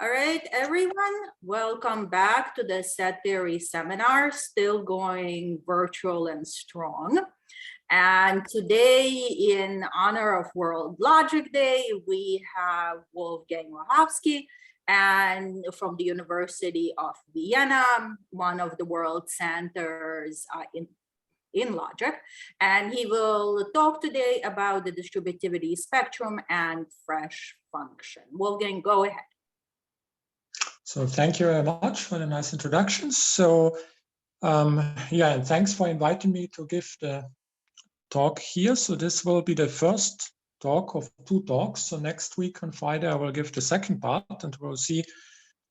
All right, everyone, welcome back to the set theory seminar, still going virtual and strong. And today, in honor of World Logic Day, we have Wolfgang Wohofsky and from the University of Vienna, one of the world centers in logic. And he will talk today about the distributivity spectrum and fresh function. Wolfgang, go ahead. So thank you very much for the nice introduction. So yeah, and thanks for inviting me to give the talk here. So this will be the first talk of 2 talks. So next week on Friday, I will give the second part, and we'll see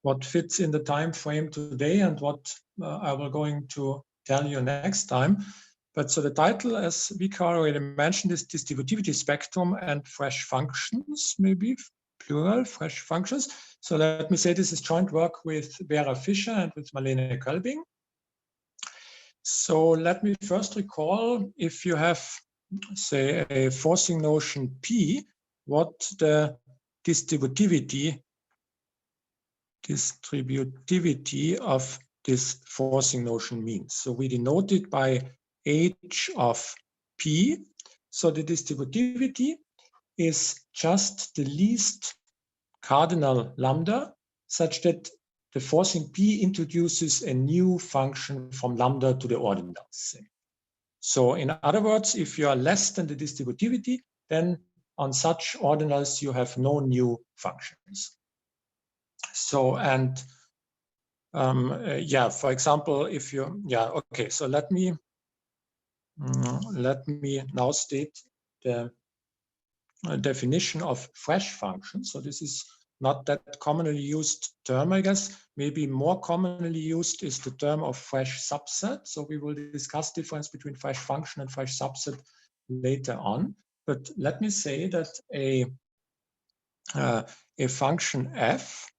what fits in the time frame today and what I will going to tell you next time. But so the title, as Vika already mentioned, is Distributivity Spectrum and Fresh Functions, maybe plural, fresh functions. So let me say this is joint work with Vera Fischer and with Marlene Kölbing. So let me first recall, if you have, say, a forcing notion P, what the distributivity of this forcing notion means. So we denote it by H of P. So the distributivity is just the least cardinal lambda, such that the forcing P introduces a new function from lambda to the ordinals. So in other words, if you are less than the distributivity, then on such ordinals you have no new functions. So, and yeah, for example, if you, yeah, okay, so let me now state the definition of fresh functions. So this is not that commonly used term, I guess. Maybe more commonly used is the term of fresh subset. So we will discuss difference between fresh function and fresh subset later on. But let me say that a function f,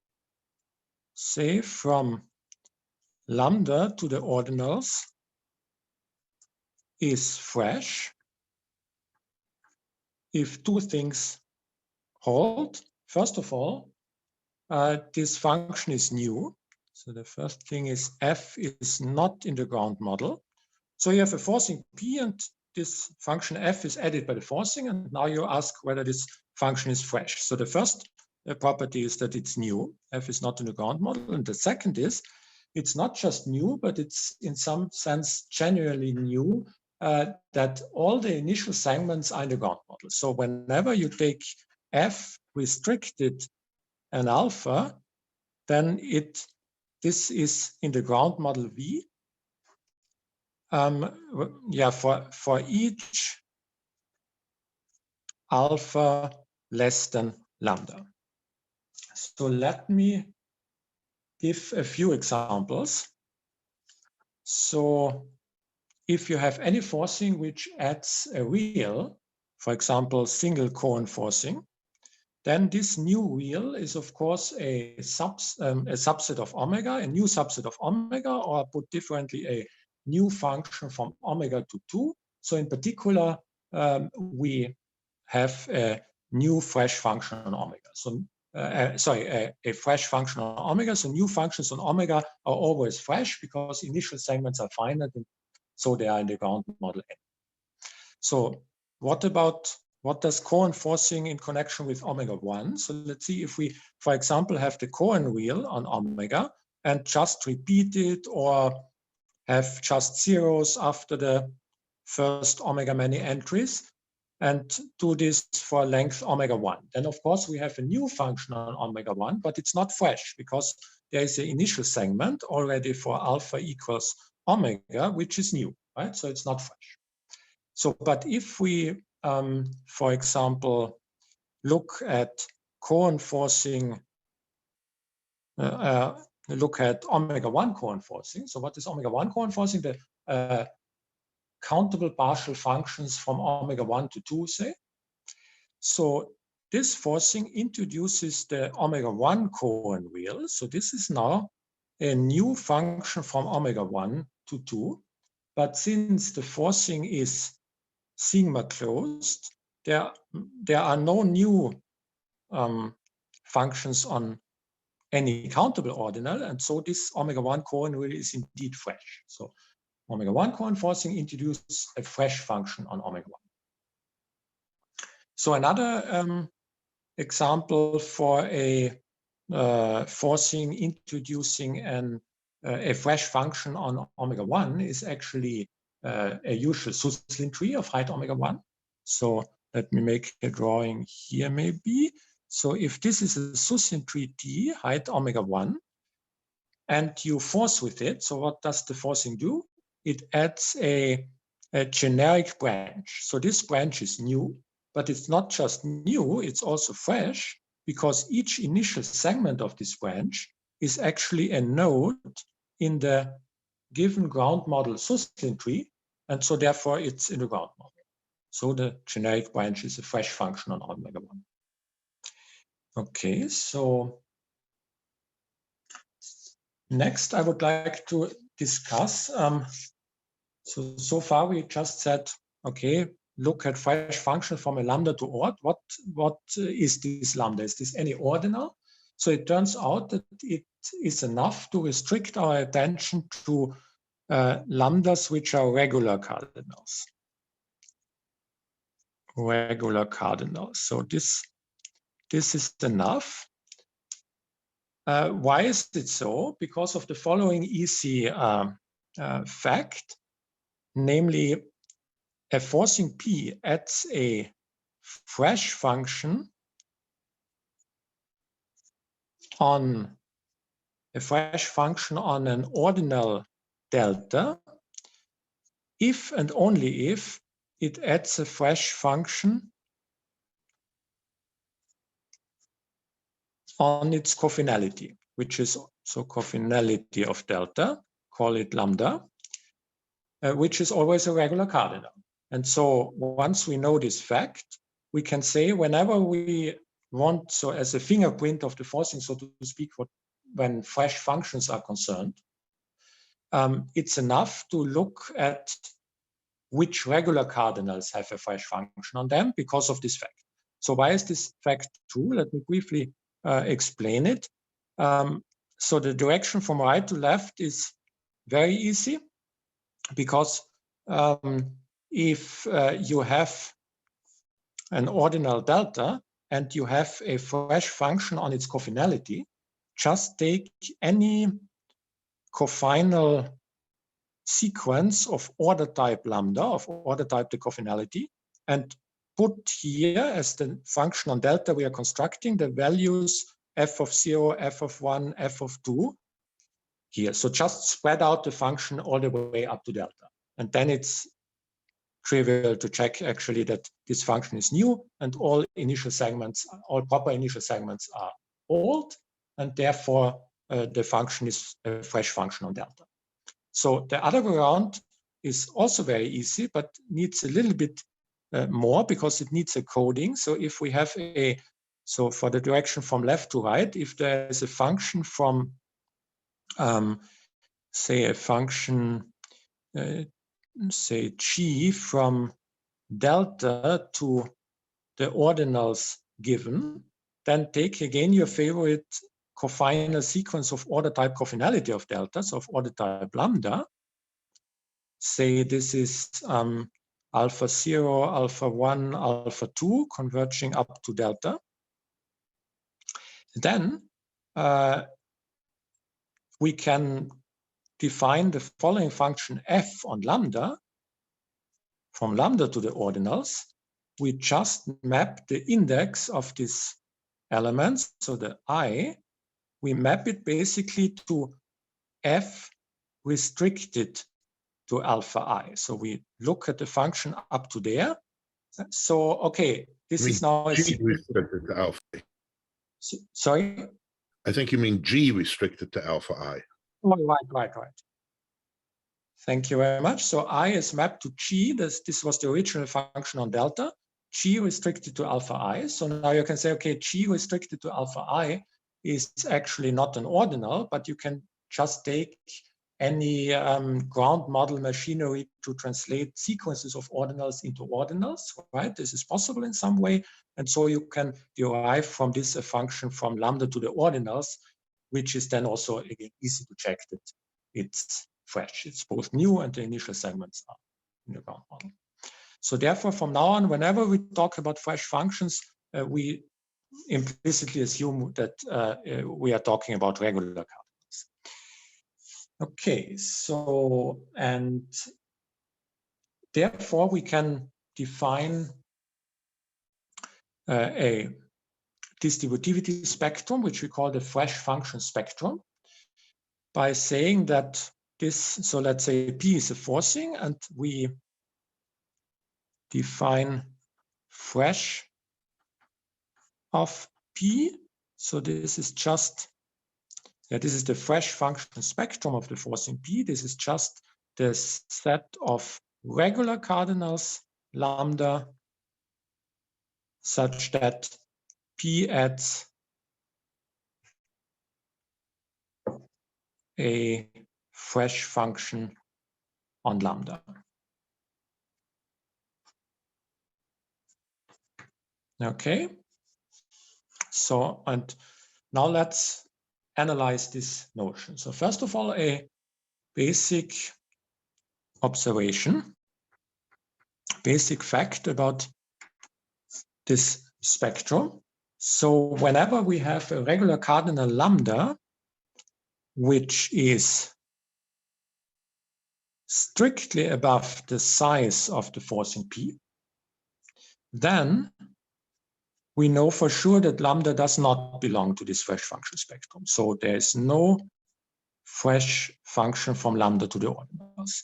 say from lambda to the ordinals, is fresh if 2 things hold. First of all, this function is new. So the first thing is f is not in the ground model. So you have a forcing P, and this function f is added by the forcing, and now you ask whether this function is fresh. So the first property is that it's new. F is not in the ground model. And the second is it's not just new, but it's in some sense generally new, that all the initial segments are in the ground model. So whenever you take f restricted and alpha, then this is in the ground model V. Yeah, for each alpha less than lambda. So let me give a few examples. So if you have any forcing which adds a real, for example, single Cohen forcing, then this new real is, of course, a subset of omega, a new subset of omega, or put differently, a new function from omega to 2. So in particular, we have a new fresh function on omega. So sorry, a fresh function on omega. So new functions on omega are always fresh because initial segments are finite, and so they are in the ground model N. So what does Cohen forcing in connection with omega 1? So let's see if we, for example, have the Cohen wheel on omega and just repeat it, or have just zeros after the first omega many entries, and do this for length omega 1. Then, of course, we have a new function on omega 1, but it's not fresh because there is an initial segment already for alpha equals omega, which is new, right? So it's not fresh. So, but if we, for example, look at Cohen forcing, look at omega 1 Cohen forcing. So what is omega 1 Cohen forcing? The countable partial functions from omega 1 to 2, say. So this forcing introduces the omega 1 Cohen wheel. So this is now a new function from omega 1 to 2. But since the forcing is sigma closed, there are no new functions on any countable ordinal, and so this omega-1 cohen wheel is indeed fresh. So omega-1 cohen forcing introduces a fresh function on omega-1. So another example for a forcing introducing a fresh function on omega-1 is actually a usual Suslin tree of height omega-1. So let me make a drawing here maybe. So if this is a Suslin tree T, height omega-1, and you force with it, so what does the forcing do? It adds a generic branch. So this branch is new, but it's not just new, it's also fresh, because each initial segment of this branch is actually a node in the given ground model Suslin tree, and so therefore it's in the ground model. So the generic branch is a fresh function on omega-1. Okay, so next I would like to discuss, so far we just said, okay, look at fresh function from a lambda to ord. What is this lambda? Is this any ordinal? So it turns out that it is enough to restrict our attention to lambdas which are regular cardinals. Regular cardinals. So this is enough. Why is it so? Because of the following easy fact, namely a forcing P adds a fresh function on an ordinal delta if and only if it adds a fresh function on its cofinality, which is so cofinality of delta, call it lambda, which is always a regular cardinal. And so once we know this fact, we can say whenever we want, so as a fingerprint of the forcing, so to speak, when fresh functions are concerned, it's enough to look at which regular cardinals have a fresh function on them because of this fact. So why is this fact true? Let me briefly explain it. So the direction from right to left is very easy because if you have an ordinal delta and you have a fresh function on its cofinality, just take any cofinal sequence of order type lambda, of order type the cofinality, and put here as the function on delta we are constructing the values f of 0, f of 1, f of 2 here. So just spread out the function all the way up to delta. And then it's trivial to check actually that this function is new and all initial segments, all proper initial segments are old, and therefore the function is a fresh function on delta. So the other way around is also very easy, but needs a little bit more because it needs a coding. So if we have so for the direction from left to right, if there is a function from, say a function, say G from delta to the ordinals given, then take again your favorite cofinal sequence of order type cofinality of delta, so of order type lambda. Say this is alpha 0, alpha 1, alpha 2 converging up to delta. Then we can define the following function f on lambda. From lambda to the ordinals, we just map the index of these elements, so the I, we map it basically to f restricted to alpha I. So we look at the function up to there. So, okay, this is now a G restricted to alpha. Sorry? I think you mean G restricted to alpha I. Oh, right. Thank you very much. So I is mapped to G. This was the original function on delta. G restricted to alpha I. So now you can say, okay, G restricted to alpha I is actually not an ordinal, but you can just take any ground model machinery to translate sequences of ordinals into ordinals, right? This is possible in some way. And so you can derive from this a function from lambda to the ordinals which is then also again easy to check that it's fresh. It's both new and the initial segments are in the ground model. So therefore, from now on, whenever we talk about fresh functions, we implicitly assume that we are talking about regular cardinals. Okay, so, and therefore we can define a distributivity spectrum, which we call the fresh function spectrum, by saying that this, so let's say P is a forcing, and we define fresh of P. So this is just, this is the fresh function spectrum of the forcing P. This is just the set of regular cardinals lambda such that P adds a fresh function on lambda. Okay. So, and now let's analyze this notion. So first of all, a basic observation, basic fact about this spectrum. So whenever we have a regular cardinal lambda, which is strictly above the size of the forcing P, then we know for sure that lambda does not belong to this fresh function spectrum. So there is no fresh function from lambda to the ordinals.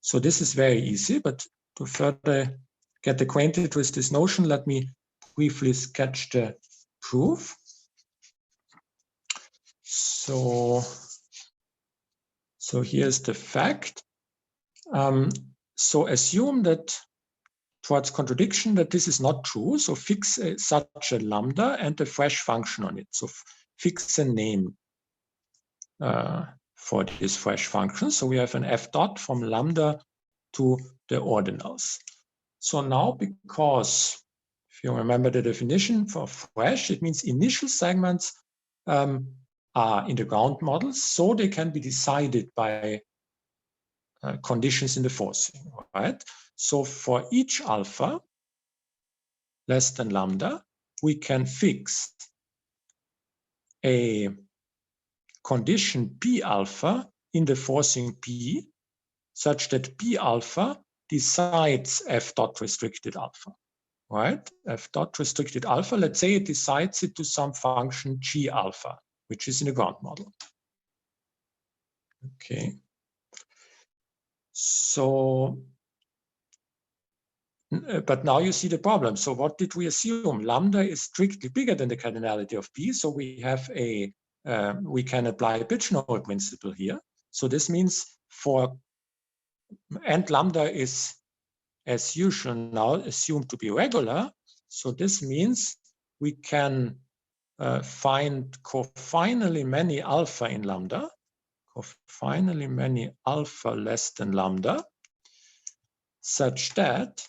So this is very easy, but to further get acquainted with this notion, let me briefly sketch the proof. So here's the fact. So assume that towards contradiction that this is not true. So fix such a lambda and a fresh function on it. So fix a name for this fresh function. So we have an f dot from lambda to the ordinals. So now, because if you remember the definition for fresh, it means initial segments are in the ground model, so they can be decided by conditions in the forcing, right? So for each alpha less than lambda, we can fix a condition P alpha in the forcing P such that P alpha decides F dot restricted alpha, right? F dot restricted alpha, let's say it decides it to some function G alpha, which is in the ground model. Okay. So, but now you see the problem. So what did we assume? Lambda is strictly bigger than the cardinality of P. So we have a, we can apply a Bitch-Node principle here. So this means for, and lambda is, as usual, now assumed to be regular. So this means we can find cofinally many alpha in lambda, cofinally many alpha less than lambda, such that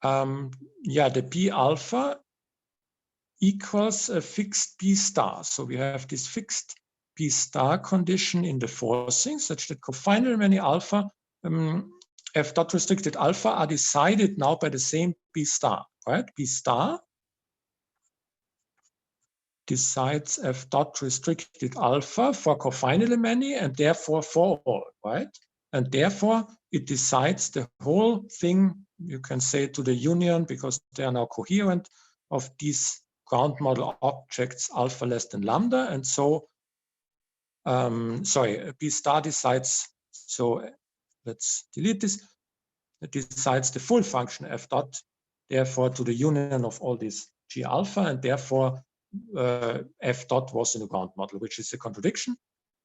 the P alpha equals a fixed P star. So we have this fixed P star condition in the forcing such that cofinally many alpha F dot restricted alpha are decided now by the same P star, right? P star decides F dot restricted alpha for cofinally many and therefore for all, right? And therefore it decides the whole thing, you can say, to the union, because they are now coherent, of these ground model objects alpha less than lambda. And so, P star decides, so let's delete this, it decides the full function F dot, therefore to the union of all these G alpha, and therefore F dot was in the ground model, which is a contradiction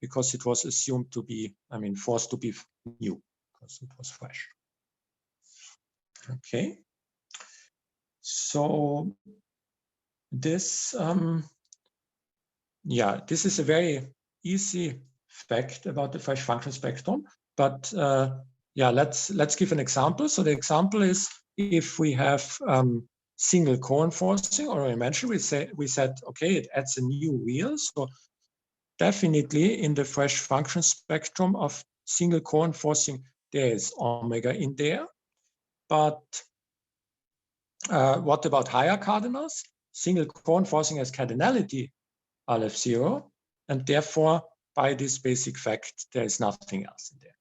because it was assumed to be, forced to be new because it was fresh. Okay. So this, this is a very easy fact about the fresh function spectrum, but let's give an example. So the example is if we have single co-enforcing, or I mentioned, we said, okay, it adds a new wheel. So definitely in the fresh function spectrum of single coherent forcing, there is omega in there. But what about higher cardinals? Single coherent forcing has cardinality Aleph 0, and therefore, by this basic fact, there is nothing else in there.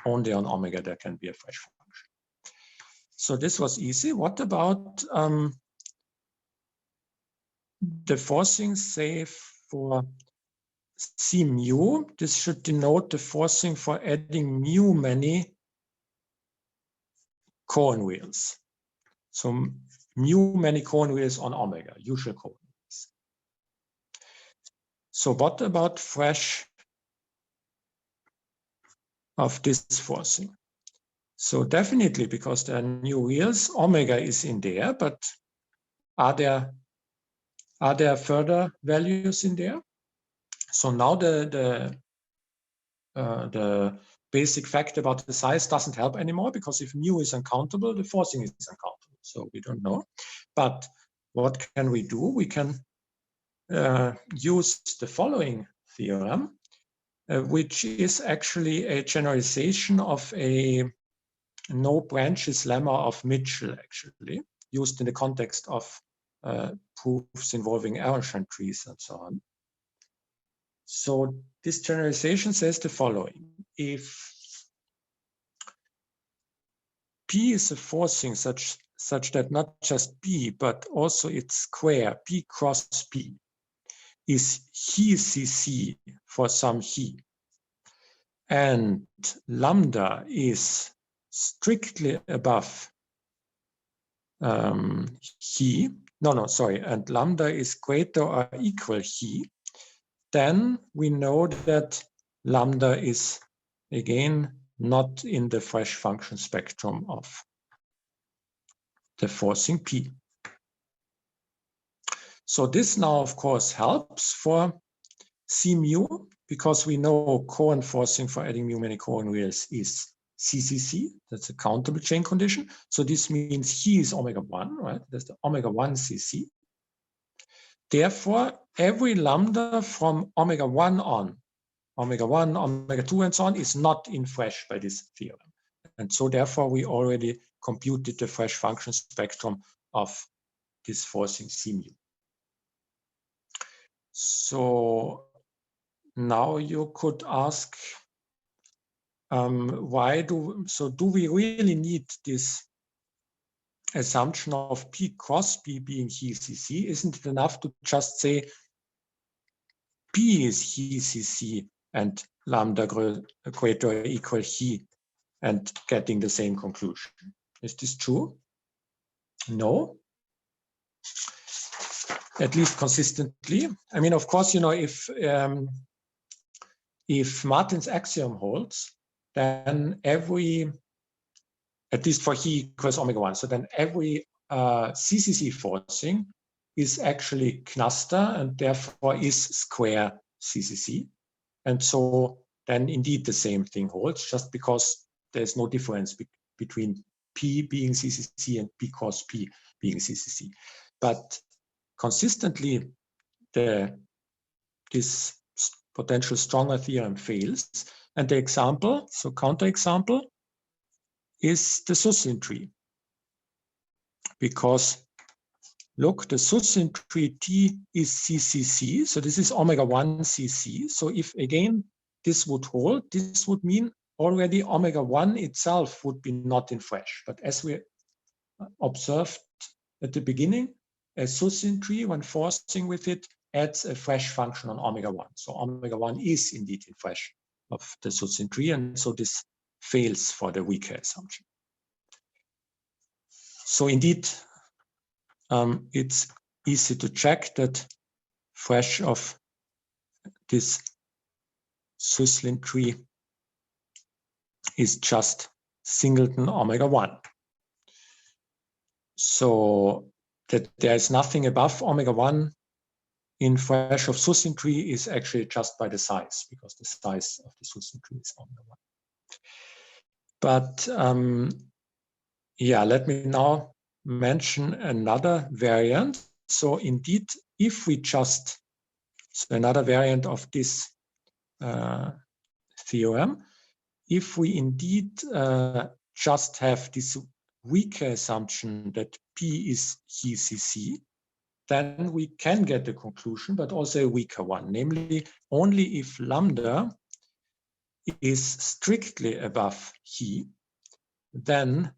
Only on omega there can be a fresh function. So this was easy. What about the forcing, say, for C mu? This should denote the forcing for adding mu many coherent wheels. So mu many coherent wheels on omega, usual coherent wheels. So what about fresh of this forcing? So definitely, because there are new wheels, omega is in there, but are there further values in there? So now the basic fact about the size doesn't help anymore, because if mu is uncountable, the forcing is uncountable. So we don't know. But what can we do? We can use the following theorem, which is actually a generalization of a no branches lemma of Mitchell, actually, used in the context of proofs involving Ehrenstein trees and so on. So this generalization says the following: if P is a forcing such that not just P, but also its square, P cross P, is he CC for some he, and lambda is strictly above he, and lambda is greater or equal he, then we know that lambda is again not in the fresh function spectrum of the forcing P. So this now, of course, helps for C mu, because we know coherent forcing for adding mu many coherent wheels is CCC. That's a countable chain condition. So this means he is omega 1, right? That's the omega 1 CC. Therefore, every lambda from omega 1 on, omega 1, omega 2, and so on, is not in fresh by this theorem. And so therefore, we already computed the fresh function spectrum of this forcing C mu. So now you could ask, do we really need this assumption of P cross P being he CC? Isn't it enough to just say P is he CC and lambda greater or equal he, and getting the same conclusion? Is this true? No. At least consistently. I mean, of course, if Martin's axiom holds, then every, at least for he equals omega 1, so then every CCC forcing is actually Knaster and therefore is square CCC. And so then indeed the same thing holds, just because there's no difference between P being CCC and P cross P being CCC. But consistently, this potential stronger theorem fails. And the example, so counterexample, is the Sussin tree. Because look, the Sussin tree T is CCC, so this is omega 1 CC. So if again this would hold, this would mean already omega 1 itself would be not in fresh. But as we observed at the beginning, a Sussin tree, when forcing with it, adds a fresh function on omega 1. So omega 1 is indeed in fresh of the Sussin tree, and so this fails for the weaker assumption. So indeed, it's easy to check that fresh of this Sussin tree is just singleton omega 1. So that there is nothing above omega 1 in fresh of Sussin tree is actually just by the size, because the size of the Sussin tree is omega 1. But yeah, let me now mention another variant. So indeed, if we just, so another variant of this theorem, if we indeed just have this weaker assumption that P is GCC, then we can get a conclusion, but also a weaker one, namely only if lambda is strictly above He, then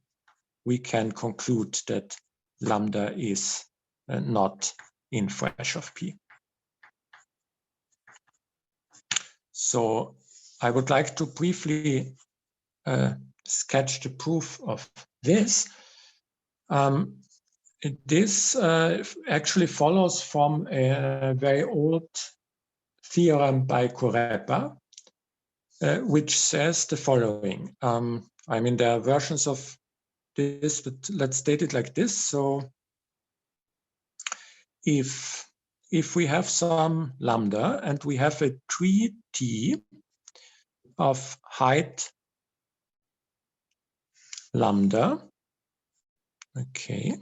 we can conclude that lambda is not in fresh of P. So I would like to briefly sketch the proof of this. This actually follows from a very old theorem by Kurepa, which says the following. I mean, there are versions of this, but let's state it like this. So if we have some lambda and we have a tree T of height lambda, okay,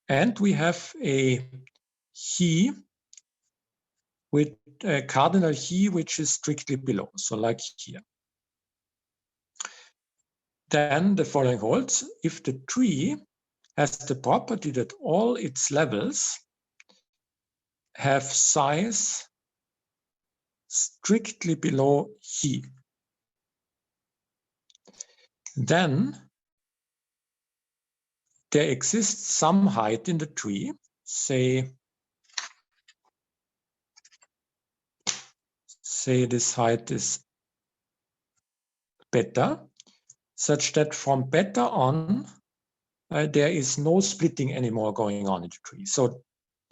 and we have a He with a cardinal He which is strictly below, so like here. Then the following holds: if the tree has the property that all its levels have size strictly below He, then there exists some height in the tree, say this height is beta, such that from beta on, there is no splitting anymore going on in the tree. So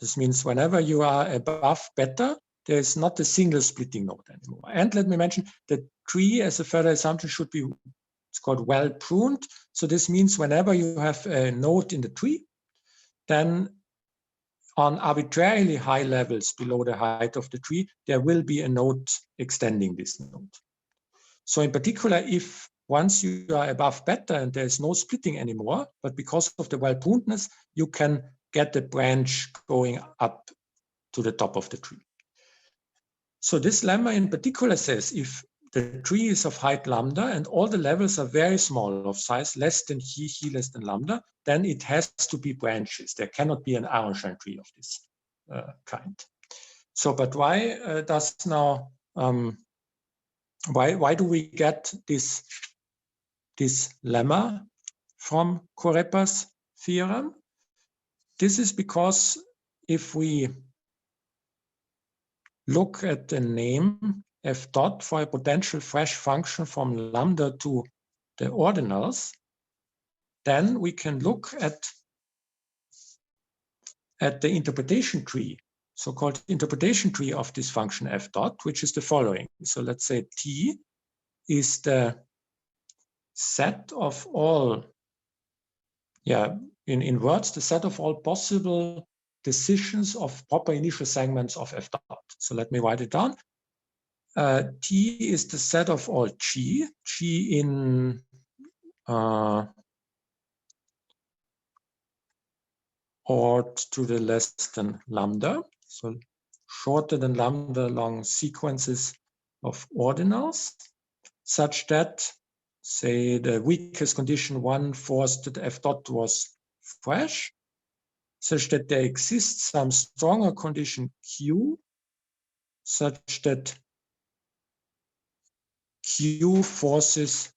this means whenever you are above beta, there is not a single splitting node anymore. And let me mention the tree as a further assumption should be, it's called well pruned. So this means whenever you have a node in the tree, then on arbitrarily high levels below the height of the tree, there will be a node extending this node. So in particular, if once you are above beta and there is no splitting anymore, but because of the well-prunedness, you can get the branch going up to the top of the tree. So this lemma in particular says if the tree is of height lambda and all the levels are very small, of size less than He less than lambda, then it has to be branches. There cannot be an Arnstein tree of this kind. So, but why does now, why do we get this lemma from Kurepa's theorem? This is because if we look at the name f dot for a potential fresh function from lambda to the ordinals, then we can look at the interpretation tree, so-called interpretation tree of this function f dot, which is the following. So let's say T is the set of all, in words, the set of all possible decisions of proper initial segments of f dot. So let me write it down. T is the set of all G in odd to the less than lambda, so shorter than lambda long sequences of ordinals, such that, say, the weakest condition 1 forced that f dot was fresh, such that there exists some stronger condition Q, such that Q forces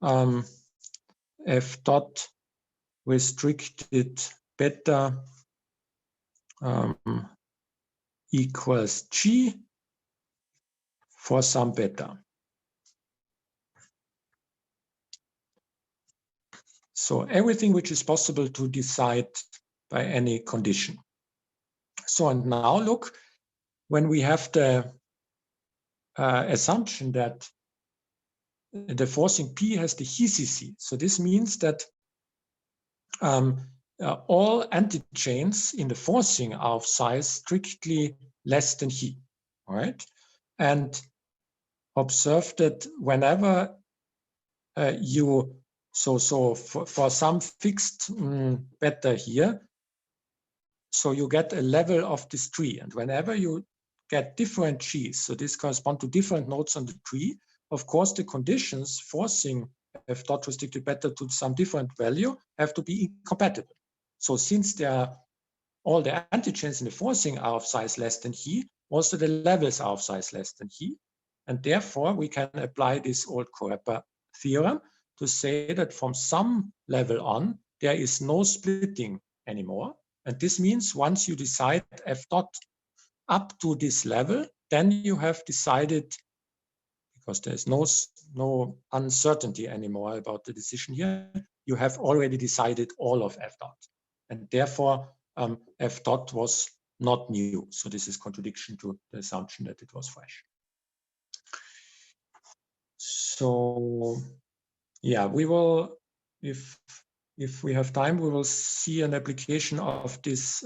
f dot restricted beta equals G for some beta. So everything which is possible to decide by any condition. So, and now look, when we have the assumption that the forcing P has the HCC, so this means that all antichains in the forcing are of size strictly less than He, all right? And observe that whenever for some fixed beta here, so you get a level of this tree, and whenever you get different g's, so this corresponds to different nodes on the tree, of course, the conditions forcing f dot restricted beta to some different value have to be incompatible. So since there are all the antichains in the forcing are of size less than he, also the levels are of size less than he. And therefore, we can apply this old Kurepa theorem to say that from some level on, there is no splitting anymore. And this means once you decide f dot up to this level, then you have decided, because there's no uncertainty anymore about the decision here, you have already decided all of f dot. And therefore, f dot was not new. So this is contradiction to the assumption that it was fresh. So yeah, we will, if we have time, we will see an application of this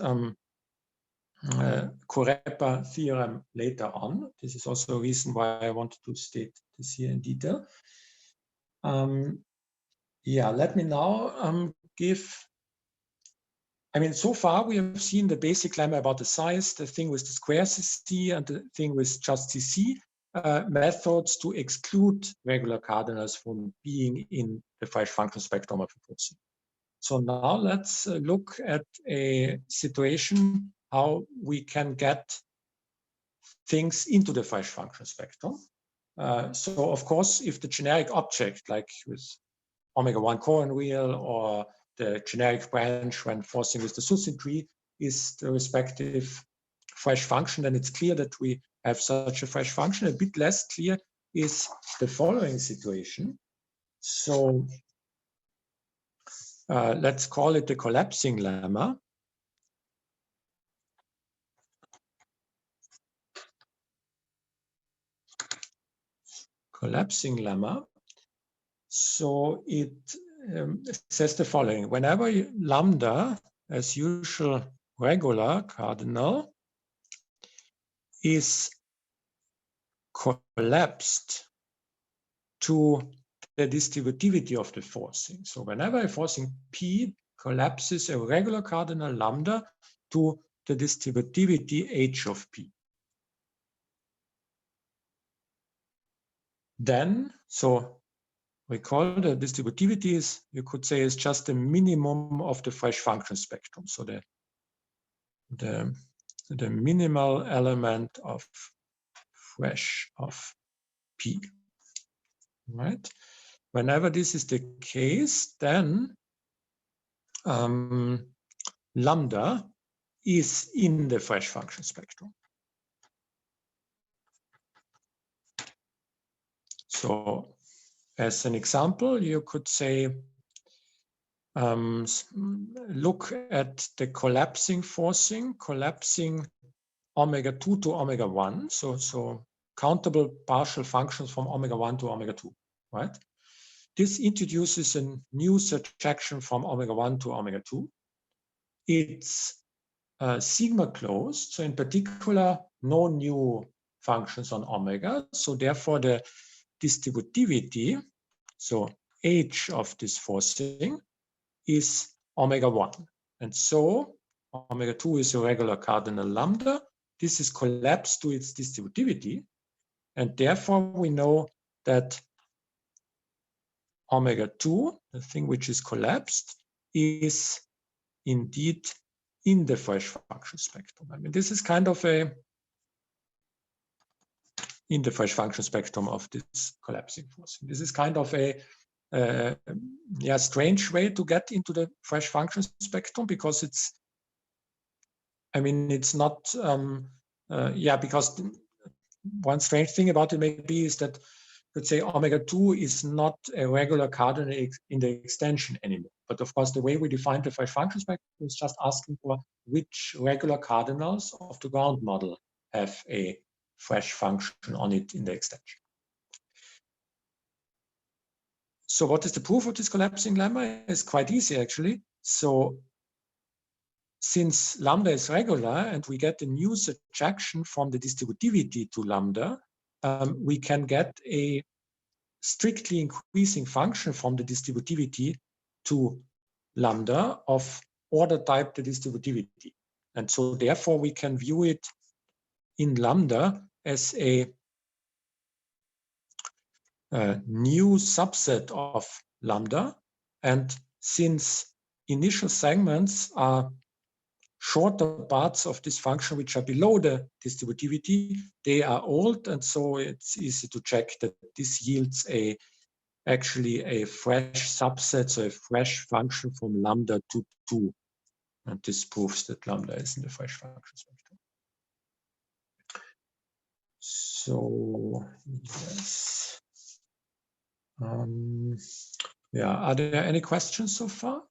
Kurepa theorem later on. This is also a reason why I wanted to state this here in detail. Yeah, let me now so far we have seen the basic lemma about the size, the thing with the square CC and the thing with just CC, methods to exclude regular cardinals from being in the fresh function spectrum of a forcing. So now let's look at a situation how we can get things into the fresh function spectrum. So of course, if the generic object, like with omega-1 Cohen wheel or the generic branch when forcing with the Susin tree, is the respective fresh function, then it's clear that we have such a fresh function. A bit less clear is the following situation. So let's call it the collapsing lemma. Collapsing lemma. So it says the following: whenever lambda, as usual, regular cardinal is collapsed to the distributivity of the forcing. So whenever a forcing P collapses a regular cardinal lambda to the distributivity H of P, then, so recall the distributivity is, you could say, is just the minimum of the fresh function spectrum. So the minimal element of fresh of P, right? Whenever this is the case, then lambda is in the fresh function spectrum. So as an example, you could say, look at the collapsing forcing, collapsing omega-2 to omega-1. So countable partial functions from omega-1 to omega-2, right? This introduces a new surjection from omega-1 to omega-2. It's sigma closed, so in particular, no new functions on omega. So therefore, the distributivity, so H of this forcing, is omega-1. And so omega-2 is a regular cardinal lambda. This is collapsed to its distributivity. And therefore, we know that omega-2, the thing which is collapsed, is indeed in the fresh function spectrum. I mean, this is kind of a in the fresh function spectrum of this collapsing forcing. This is kind of a strange way to get into the fresh function spectrum, because it's, I mean, it's not, because one strange thing about it maybe is that, let's say, omega-2 is not a regular cardinal in the extension anymore. But of course, the way we define the fresh function spectrum is just asking for which regular cardinals of the ground model have a fresh function on it in the extension. So what is the proof of this collapsing lemma? It's quite easy, actually. So since lambda is regular and we get a new surjection from the distributivity to lambda, we can get a strictly increasing function from the distributivity to lambda of order type the distributivity. And so therefore we can view it in lambda as a new subset of lambda. And since initial segments are shorter parts of this function which are below the distributivity, they are old, and so it's easy to check that this yields actually a fresh subset, so a fresh function from lambda to 2. And this proves that lambda is in the fresh function spectrum. So yes. Yeah, are there any questions so far?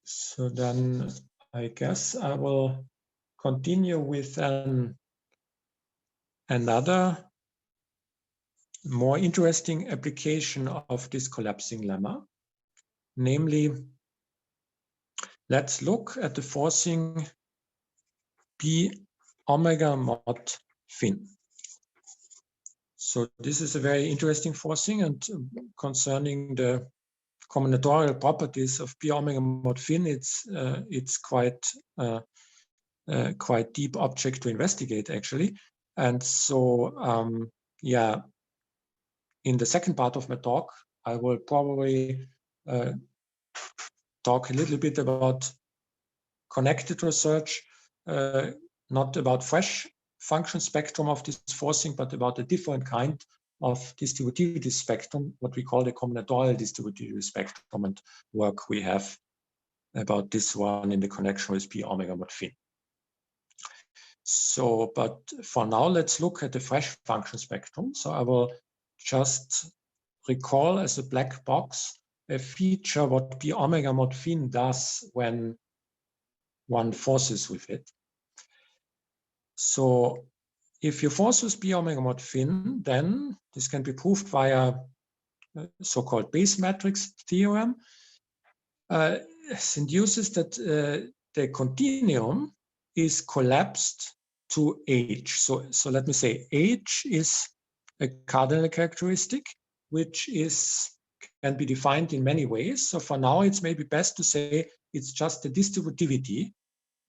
So then I guess I will continue with another more interesting application of this collapsing lemma. Namely, let's look at the forcing P omega mod phin. So this is a very interesting forcing, and concerning the combinatorial properties of P omega mod phin, it's quite deep object to investigate actually. And so yeah, in the second part of my talk, I will probably talk a little bit about connected research, not about fresh function spectrum of this forcing, but about a different kind of distributivity spectrum, what we call the combinatorial distributivity spectrum, and work we have about this one in the connection with P omega mod phi. So, but for now, let's look at the fresh function spectrum. So I will just recall as a black box a feature what P omega mod phi does when one forces with it. So if you force with P omega mod phi, then this can be proved via so-called base matrix theorem. It induces that the continuum is collapsed to H. So let me say H is a cardinal characteristic, which can be defined in many ways. So for now, it's maybe best to say it's just the distributivity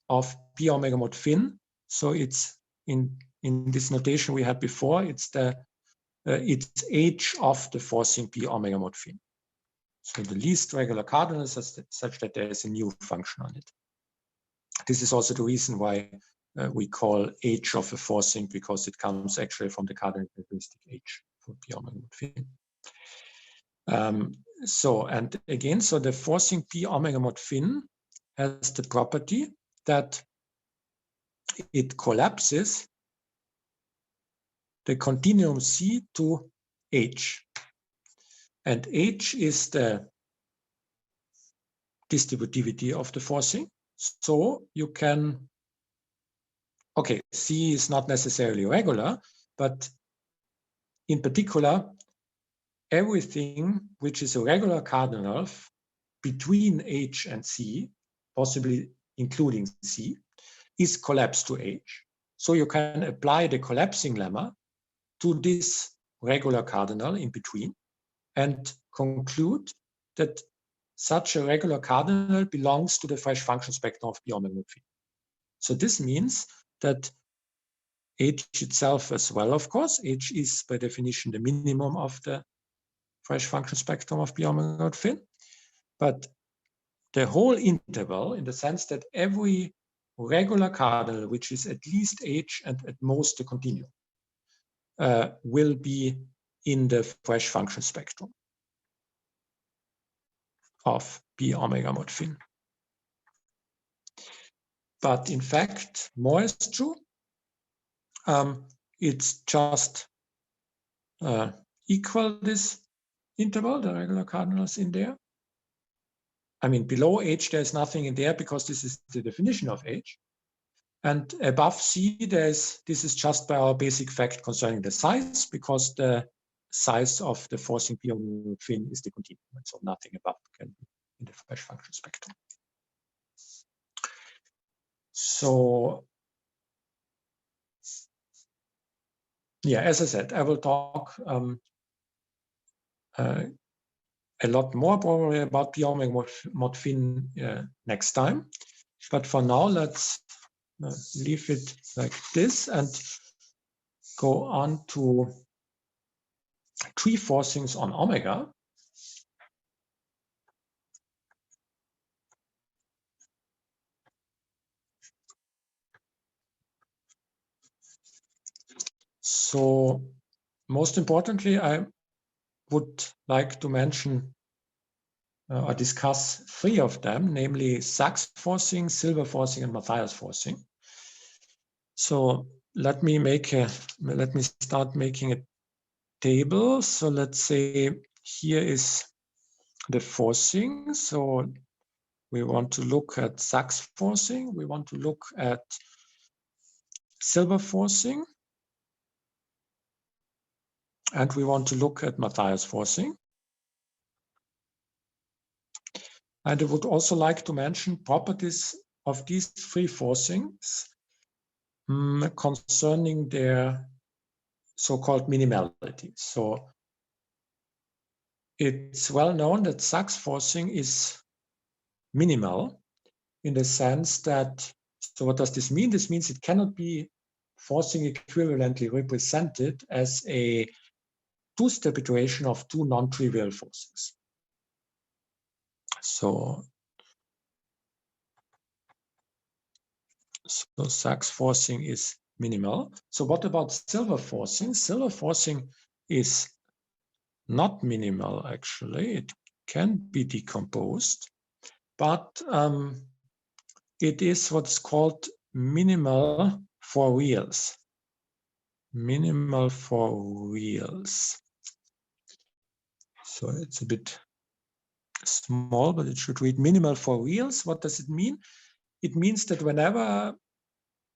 of P omega mod phi. So it's in this notation we had before, it's H of the forcing P omega mod phi. So the least regular cardinal is such that there is a new function on it. This is also the reason why we call H of a forcing, because it comes actually from the cardinal characteristic H for P omega mod phi. And again, so the forcing P omega mod phi has the property that it collapses the continuum C to H. And H is the distributivity of the forcing. So you can, okay, C is not necessarily regular, but in particular, everything which is a regular cardinal between H and C, possibly including C, is collapsed to H. So you can apply the collapsing lemma to this regular cardinal in between and conclude that such a regular cardinal belongs to the fresh function spectrum of P omega mod phi. So this means that H itself as well, of course, H is by definition the minimum of the fresh function spectrum of P omega mod phi, but the whole interval, in the sense that every regular cardinal, which is at least H and at most the continuum, will be in the fresh function spectrum of P omega mod phi. But in fact, more is true. It's just equal this interval, the regular cardinals in there. I mean, below H, there's nothing in there because this is the definition of H. And above C, this is just by our basic fact concerning the size, because the size of the forcing P omega mod phi is the continuum. So nothing above can be in the fresh function spectrum. So yeah, as I said, I will talk a lot more probably about p omega mod phi next time. But for now, let's leave it like this and go on to tree forcings on omega. So most importantly, I would like to mention or discuss three of them, namely Sachs forcing, Silver forcing, and Matthias forcing. So let me start making a table. So let's say here is the forcing. So we want to look at Sachs forcing. We want to look at Silver forcing. And we want to look at Matthias forcing. And I would also like to mention properties of these three forcings concerning their so-called minimality. So it's well known that Sachs forcing is minimal in the sense that, so what does this mean? This means it cannot be forcing equivalently represented as a two-step iteration of two non-trivial forces. So Sachs forcing is minimal. So what about Silver forcing? Silver forcing is not minimal, actually. It can be decomposed, but it is what's called minimal for reals. Minimal for reals. So it's a bit small, but it should read minimal for reals. What does it mean? It means that whenever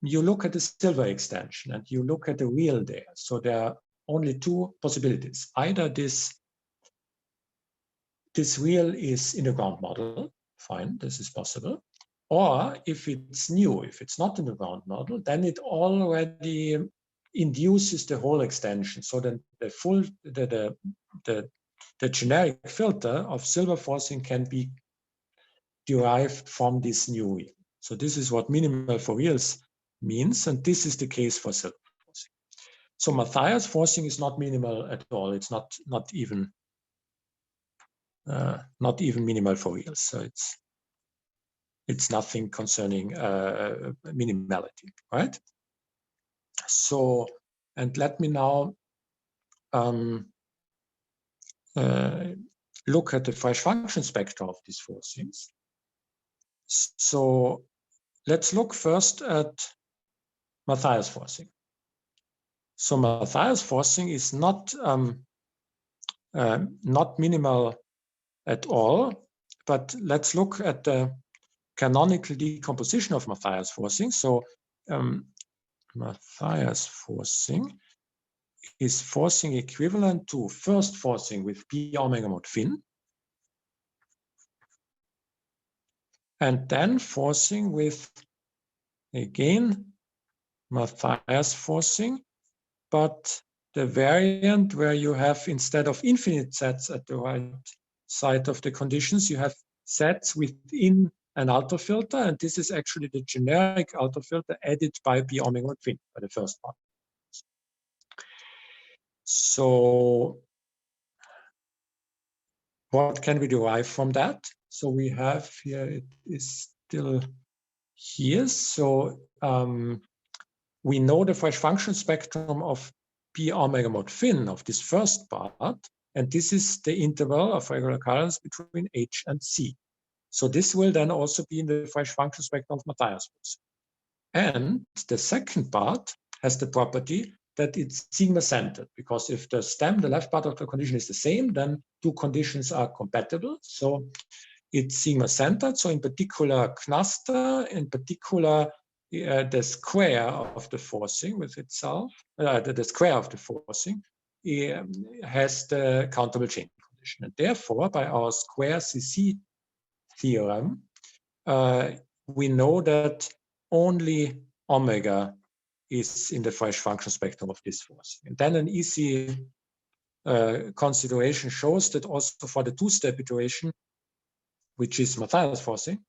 you look at the Silver extension and you look at the real there, so there are only two possibilities. Either this real is in the ground model, fine, this is possible. Or if it's new, if it's not in the ground model, then it already induces the whole extension. So then the generic filter of Silver forcing can be derived from this new real. So this is what minimal for reals means, and this is the case for Silver forcing. So Matthias forcing is not minimal at all. It's not even minimal for reals. So it's nothing concerning minimality, right? So, and let me now look at the Fresh function spectra of these forcings. So let's look first at Matthias forcing. So Matthias forcing is not minimal at all, but let's look at the canonical decomposition of Matthias forcing. So Matthias forcing is forcing equivalent to first forcing with p omega mod phi, and then forcing with, again, Matthias forcing, but the variant where you have, instead of infinite sets at the right side of the conditions, you have sets within an alpha filter, and this is actually the generic alpha filter added by p omega mod phi, by the first part. So what can we derive from that? So we have here, it is still here. So we know the Fresh function spectrum of p omega mod phi of this first part, and this is the interval of regular occurrence between H and C. So this will then also be in the Fresh function spectrum of Matthias forcing. And the second part has the property that it's sigma-centered, because if the stem, the left part of the condition is the same, then two conditions are compatible. So it's sigma-centered. So in particular, cluster, in particular, the square of the forcing with itself, the square of the forcing has the countable chain condition. And therefore, by our square CC theorem, we know that only omega is in the Fresh function spectrum of this forcing. And then an easy consideration shows that also for the two-step iteration, which is Matthias forcing,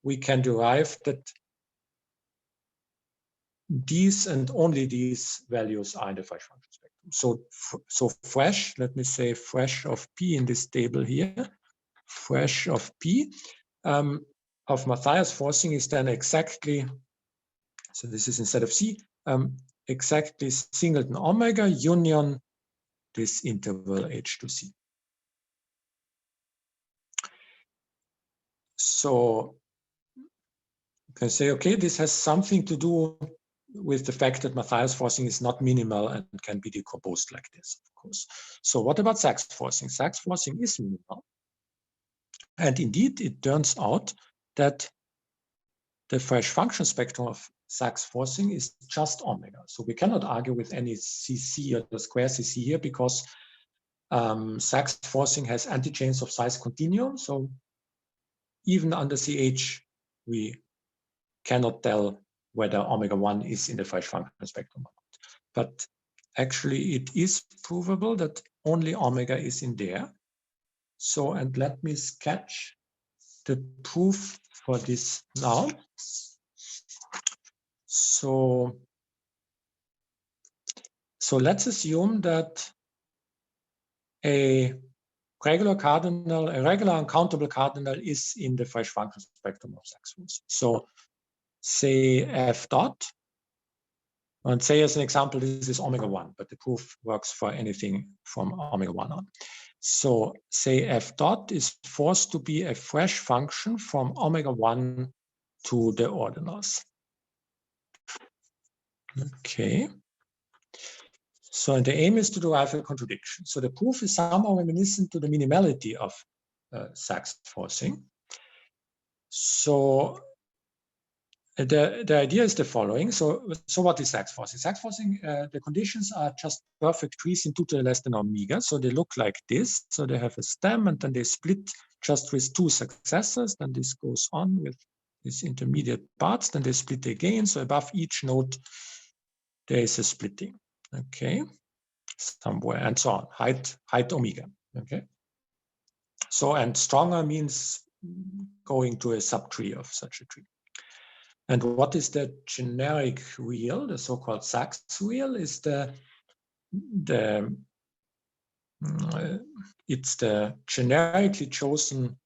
we can derive that these and only these values are in the fresh function spectrum. So fresh, let me say fresh of P in this table here, fresh of P of Matthias forcing is then exactly, so this is instead of C, exactly singleton omega union this interval H to C. So you can say, okay, this has something to do with the fact that Matthias forcing is not minimal and can be decomposed like this, of course. So what about Sachs forcing? Sachs forcing is minimal. And indeed, it turns out that the fresh function spectrum of Sachs forcing is just omega. So we cannot argue with any CC or the square CC here because Sachs forcing has antichains of size continuum. So even under CH, we cannot tell whether omega 1 is in the fresh function spectrum or not. But actually, it is provable that only omega is in there. So, and let me sketch the proof for this now. So let's assume that a regular uncountable cardinal is in the fresh function spectrum of Sachs forcing. So say F dot, and say as an example, this is omega 1, but the proof works for anything from omega 1 on. So say F dot is forced to be a fresh function from omega 1 to the ordinals. Okay. So and the aim is to derive a contradiction. So the proof is somehow reminiscent to the minimality of Sachs forcing. So the idea is the following. So what is Sachs forcing? Sachs forcing, the conditions are just perfect trees in 2 to the less than omega. So they look like this. So they have a stem and then they split just with 2 successors. Then this goes on with these intermediate parts. Then they split again. So above each node, there is a splitting. Okay, somewhere and so on. Height omega. Okay. So and stronger means going to a subtree of such a tree. And what is the generic real, the so-called Sachs real, is it's the generically chosen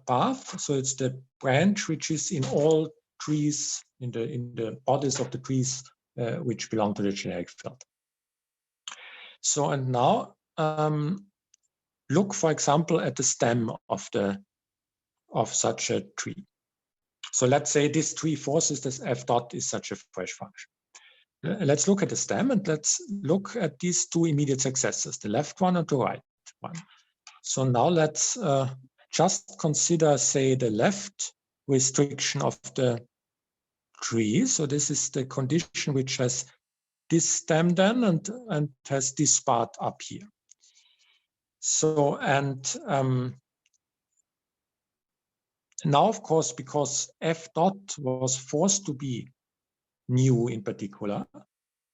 path. So it's the branch which is in all trees, in the bodies of the trees which belong to the generic field. So and now look, for example, at the stem of such a tree. So let's say this tree forces this F dot is such a fresh function. Let's look at the stem and let's look at these 2 immediate successors, the left one and the right one. So now let's just consider, say, the left restriction of the tree. So this is the condition which has this stem then and has this part up here. So and now, of course, because F dot was forced to be new in particular,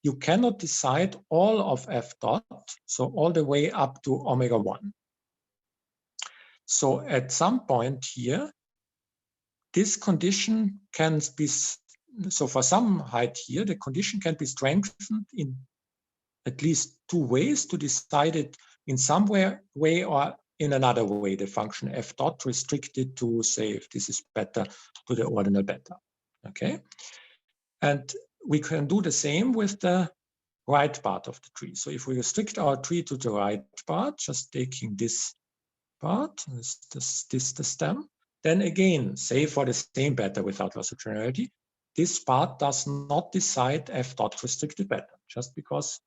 you cannot decide all of F dot, so all the way up to omega 1. So at some point here, this condition can be, so for some height here, the condition can be strengthened in at least 2 ways to decide it in some way or in another way, the function F dot restricted to, say, if this is beta, to the ordinal beta. Okay. And we can do the same with the right part of the tree. So if we restrict our tree to the right part, just taking this part, this the stem, then again, say for the same beta without loss of generality, this part does not decide F dot restricted beta, just because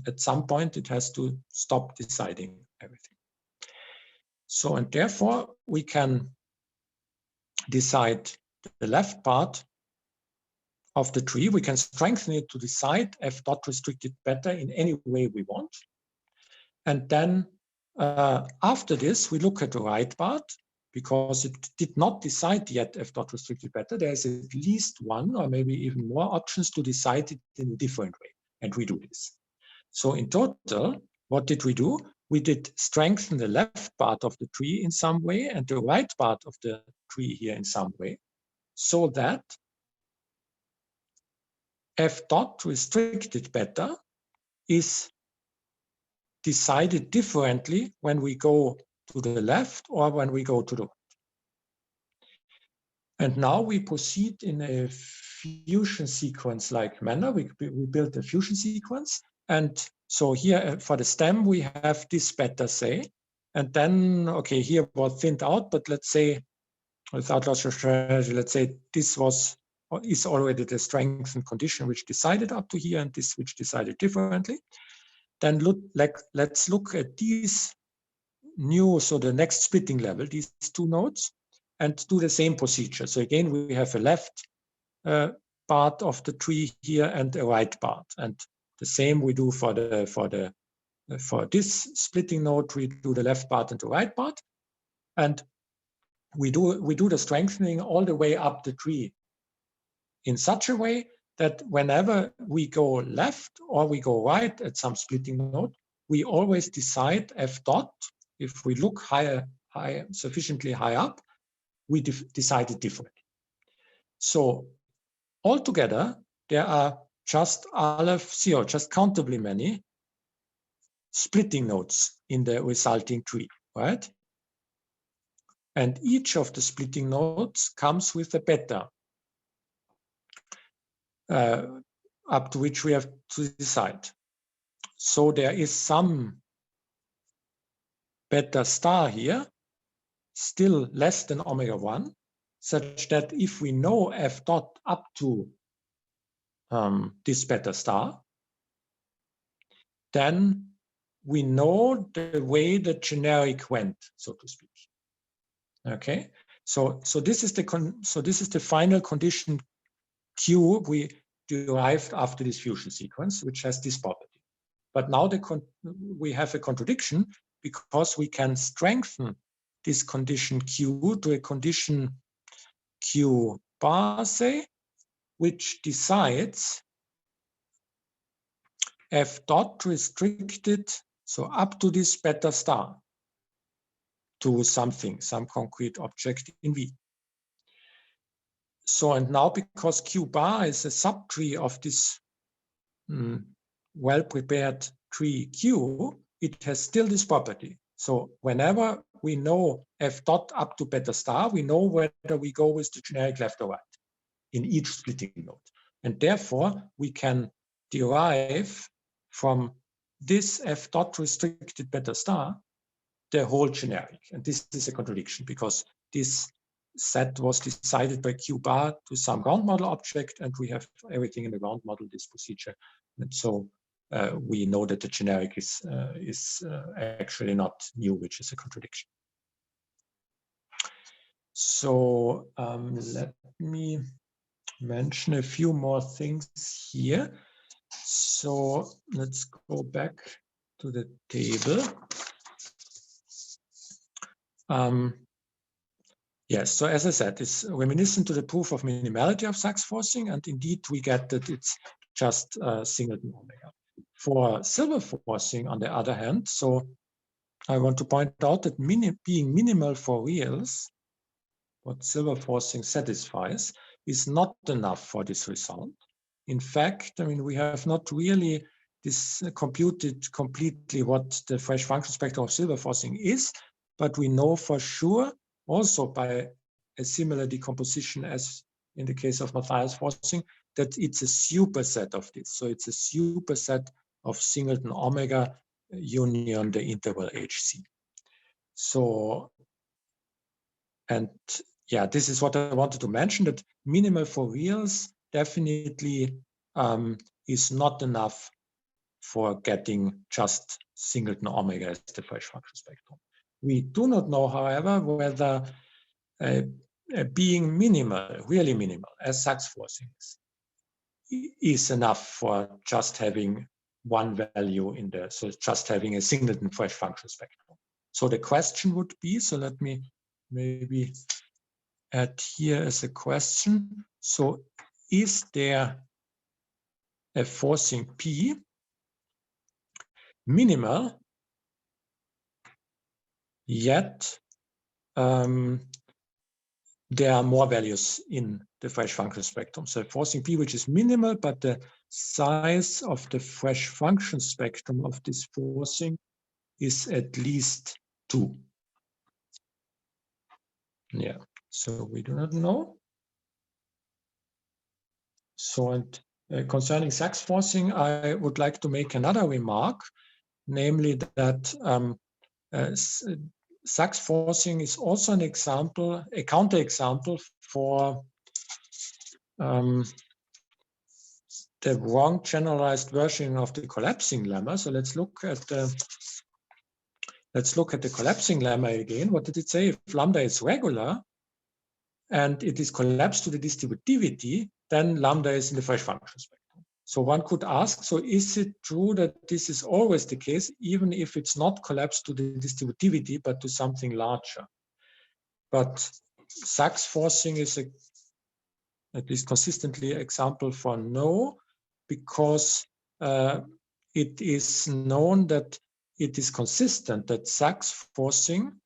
at some point it has to stop deciding everything. So, and therefore we can decide the left part of the tree. We can strengthen it to decide F dot restricted beta in any way we want. And then after this, we look at the right part because it did not decide yet F dot restricted beta. There's at least one or maybe even more options to decide it in a different way. And we do this. So in total, what did we do? We did strengthen the left part of the tree in some way and the right part of the tree here in some way, so that f dot restricted beta is decided differently when we go to the left or when we go to the right. And now we proceed in a fusion sequence-like manner. We built a fusion sequence. And so here for the stem, we have this beta say. And then, okay, here was thinned out, but let's say, without loss of strategy, let's say this is already the strengthened condition which decided up to here and this which decided differently. Then let's look at these new, so the next splitting level, these two nodes, and do the same procedure. So again, we have a left part of the tree here and a right part, and the same we do for this splitting node. We do the left part and the right part, and we do the strengthening all the way up the tree in such a way that whenever we go left or we go right at some splitting node, we always decide f dot. If we look sufficiently high up, we decide it differently. So altogether, there are just Aleph 0, just countably many splitting nodes in the resulting tree, right? And each of the splitting nodes comes with a beta up to which we have to decide. So there is some beta star here, still less than omega 1, such that if we know f dot up to this beta star, then we know the way the generic went, so to speak. Okay, so this is the final condition Q we derived after this fusion sequence, which has this property. But now we have a contradiction because we can strengthen this condition Q to a condition Q bar, say, which decides f dot restricted, so up to this beta star, to something, some concrete object in V. So, and now because Q bar is a subtree of this well-prepared tree Q, it has still this property. So whenever we know f dot up to beta star, we know whether we go with the generic left or right in each splitting node. And therefore, we can derive from this f dot restricted beta star the whole generic. And this is a contradiction because this set was decided by Q bar to some ground model object, and we have everything in the ground model, this procedure. And so we know that the generic is actually not new, which is a contradiction. So let me mention a few more things here. So let's go back to the table. Yes, so as I said, it's reminiscent to the proof of minimality of Sachs forcing, and indeed we get that it's just singleton omega. For silver forcing, on the other hand, so I want to point out that being minimal for reals, what silver forcing satisfies, is not enough for this result. In fact, I mean, we have not really computed completely what the fresh function spectrum of silver forcing is, but we know for sure, also by a similar decomposition as in the case of Matthias forcing, that it's a superset of this. So it's a superset of singleton omega union the interval HC. So, and yeah, this is what I wanted to mention, that minimal for reals definitely is not enough for getting just singleton omega as the fresh function spectrum. We do not know, however, whether being minimal, really minimal, as Sachs forcing is enough for just having one value in there, so just having a singleton fresh function spectrum. So the question would be, so let me maybe add here as a question. So is there a forcing P minimal yet there are more values in the fresh function spectrum. So forcing P, which is minimal, but the size of the fresh function spectrum of this forcing is at least 2. Yeah, so we do not know. So, and concerning Sachs forcing, I would like to make another remark, namely that Sachs forcing is also an example, a counterexample for the wrong generalized version of the collapsing lemma. So let's look at the collapsing lemma again. What did it say? If lambda is regular and it is collapsed to the distributivity, then lambda is in the fresh function spectrum. So one could ask, so is it true that this is always the case, even if it's not collapsed to the distributivity, but to something larger? But Sachs forcing is at least consistently example for no, because it is known that it is consistent that Sachs forcing,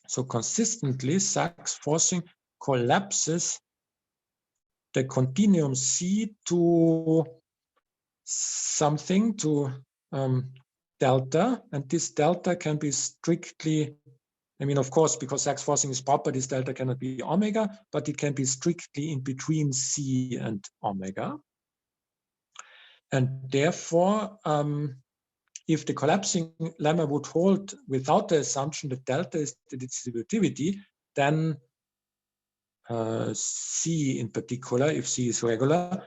so consistently Sachs forcing collapses the continuum C to something, to delta, and this delta can be strictly, I mean, of course, because Sachs forcing is proper, this delta cannot be omega, but it can be strictly in between C and omega. And therefore, if the collapsing lemma would hold without the assumption that delta is the distributivity, then C in particular, if C is regular,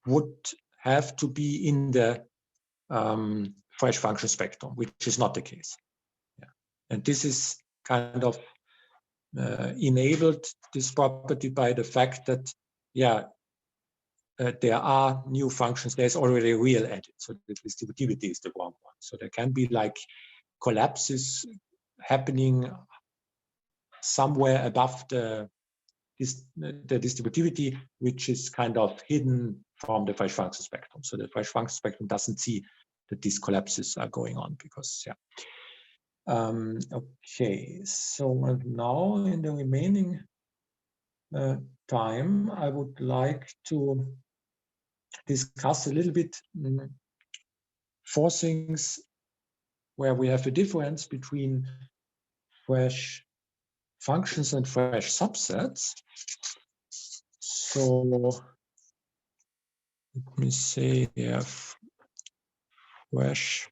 would have to be in the fresh function spectrum, which is not the case. Yeah. And this is kind of enabled, this property, by the fact that, yeah, there are new functions. There's already a real added, so the distributivity is the wrong one. So there can be like collapses happening somewhere above the distributivity, which is kind of hidden from the fresh function spectrum. So the fresh function spectrum doesn't see that these collapses are going on, because, yeah. Okay, so now in the remaining time, I would like to discuss a little bit forcings where we have a difference between fresh functions and fresh subsets. So let me say here, fresh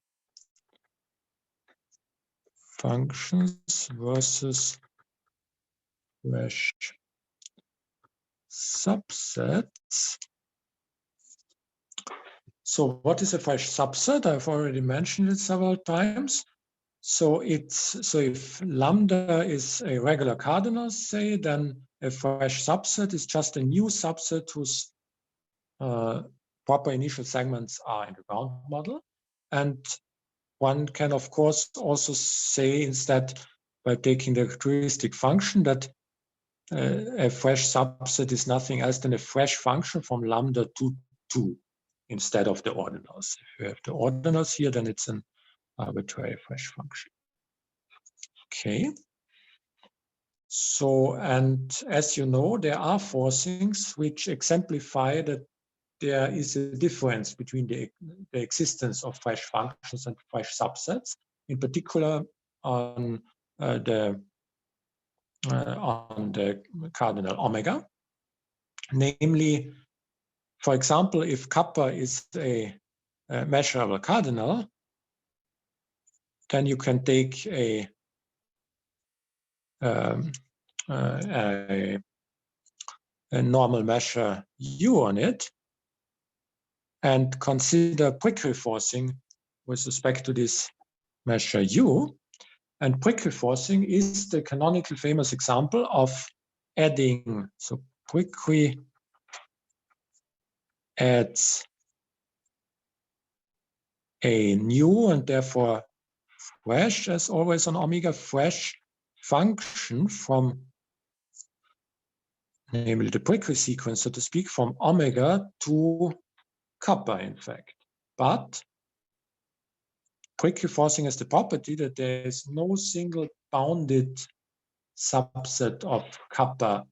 functions versus fresh subsets. So what is a fresh subset? I've already mentioned it several times. So if lambda is a regular cardinal, say, then a fresh subset is just a new subset whose proper initial segments are in the ground model. And one can, of course, also say instead, by taking the characteristic function, that a fresh subset is nothing else than a fresh function from lambda to 2 instead of the ordinals. If you have the ordinals here, then it's an arbitrary fresh function. Okay. So, and as you know, there are forcings which exemplify that there is a difference between the existence of fresh functions and fresh subsets, in particular on the cardinal omega. Namely, for example, if kappa is a measurable cardinal, then you can take a normal measure U on it and consider Prickle forcing with respect to this measure U. And Prickle forcing is the canonical famous example of adding, so Prickle adds a new and therefore fresh, as always on omega, fresh function from, namely the Prickle sequence, so to speak, from omega to kappa, in fact. But prickly forcing has the property that there is no single bounded subset of kappa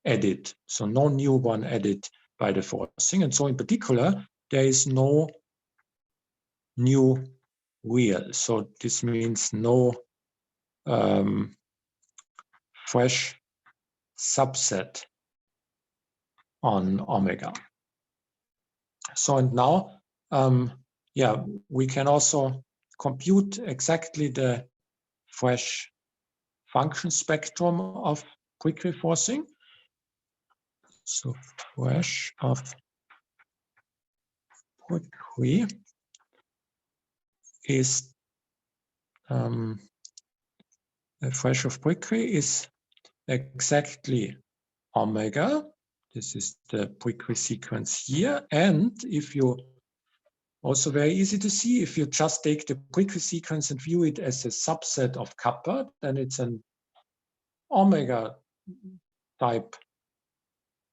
added, so no new one added by the forcing. And so in particular, there is no new real. So this means no fresh subset on omega. So and now, yeah, we can also compute exactly the fresh function spectrum of prickly forcing. So fresh of prickly is fresh of prickly is exactly omega. This is the prickly sequence here. And if you also very easy to see, if you just take the prickly sequence and view it as a subset of kappa, then it's an omega type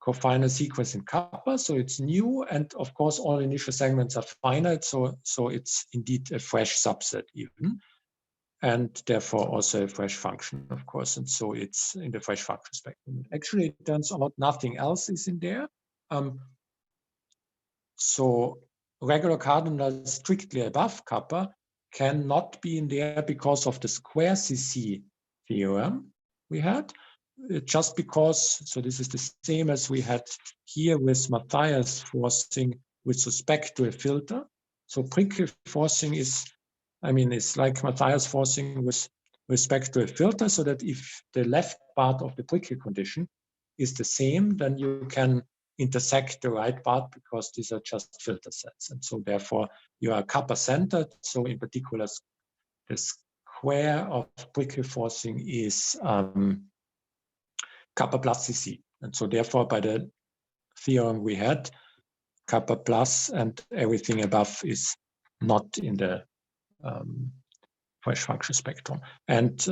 cofinite sequence in kappa, so it's new, and of course all initial segments are finite, so it's indeed a fresh subset even, and therefore also a fresh function, of course, and so it's in the fresh function spectrum. Actually, it turns out nothing else is in there. So regular cardinals strictly above kappa cannot be in there because of the square CC theorem we had. Just because, so this is the same as we had here with Matthias forcing with respect to a filter. So prickly forcing is, I mean, it's like Matthias forcing with respect to a filter, so that if the left part of the prickly condition is the same, then you can intersect the right part because these are just filter sets. And so therefore you are kappa centered. So in particular, the square of prickly forcing is kappa plus CC. And so therefore by the theorem we had, kappa plus and everything above is not in the fresh function spectrum. And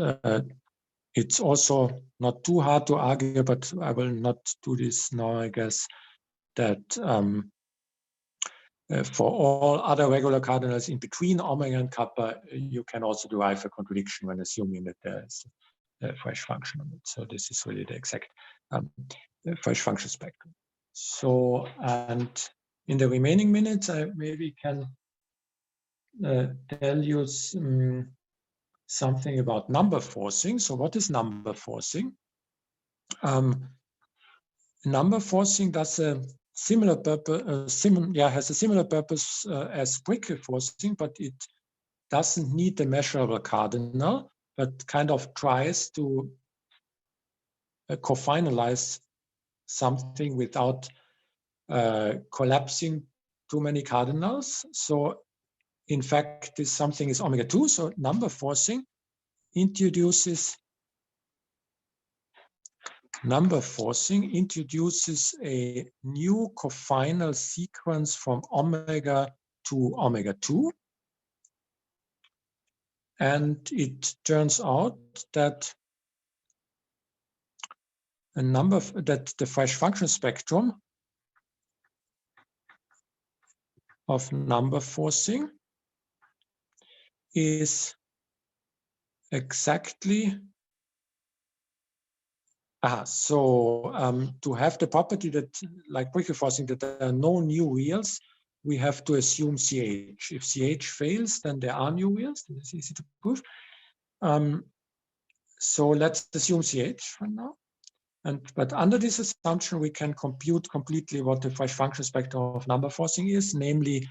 it's also not too hard to argue, but I will not do this now, I guess, that for all other regular cardinals in between omega and kappa, you can also derive a contradiction when assuming that there is a fresh function on it. So this is really the exact fresh function spectrum. So, and in the remaining minutes, I maybe can tell you something about number forcing. So what is number forcing? Number forcing does a similar purpose, has a similar purpose as prickly forcing, but it doesn't need a measurable cardinal, but kind of tries to cofinalize something without collapsing too many cardinals. So in fact, this something is omega 2. So number forcing introduces a new cofinal sequence from omega to omega 2. And it turns out that that the fresh function spectrum of number forcing is exactly to have the property that, like prickly forcing, that there are no new reals, we have to assume CH. If CH fails, then there are new reals. This is easy to prove. So let's assume CH for now. But under this assumption, we can compute completely what the fresh function spectrum of number forcing is, namely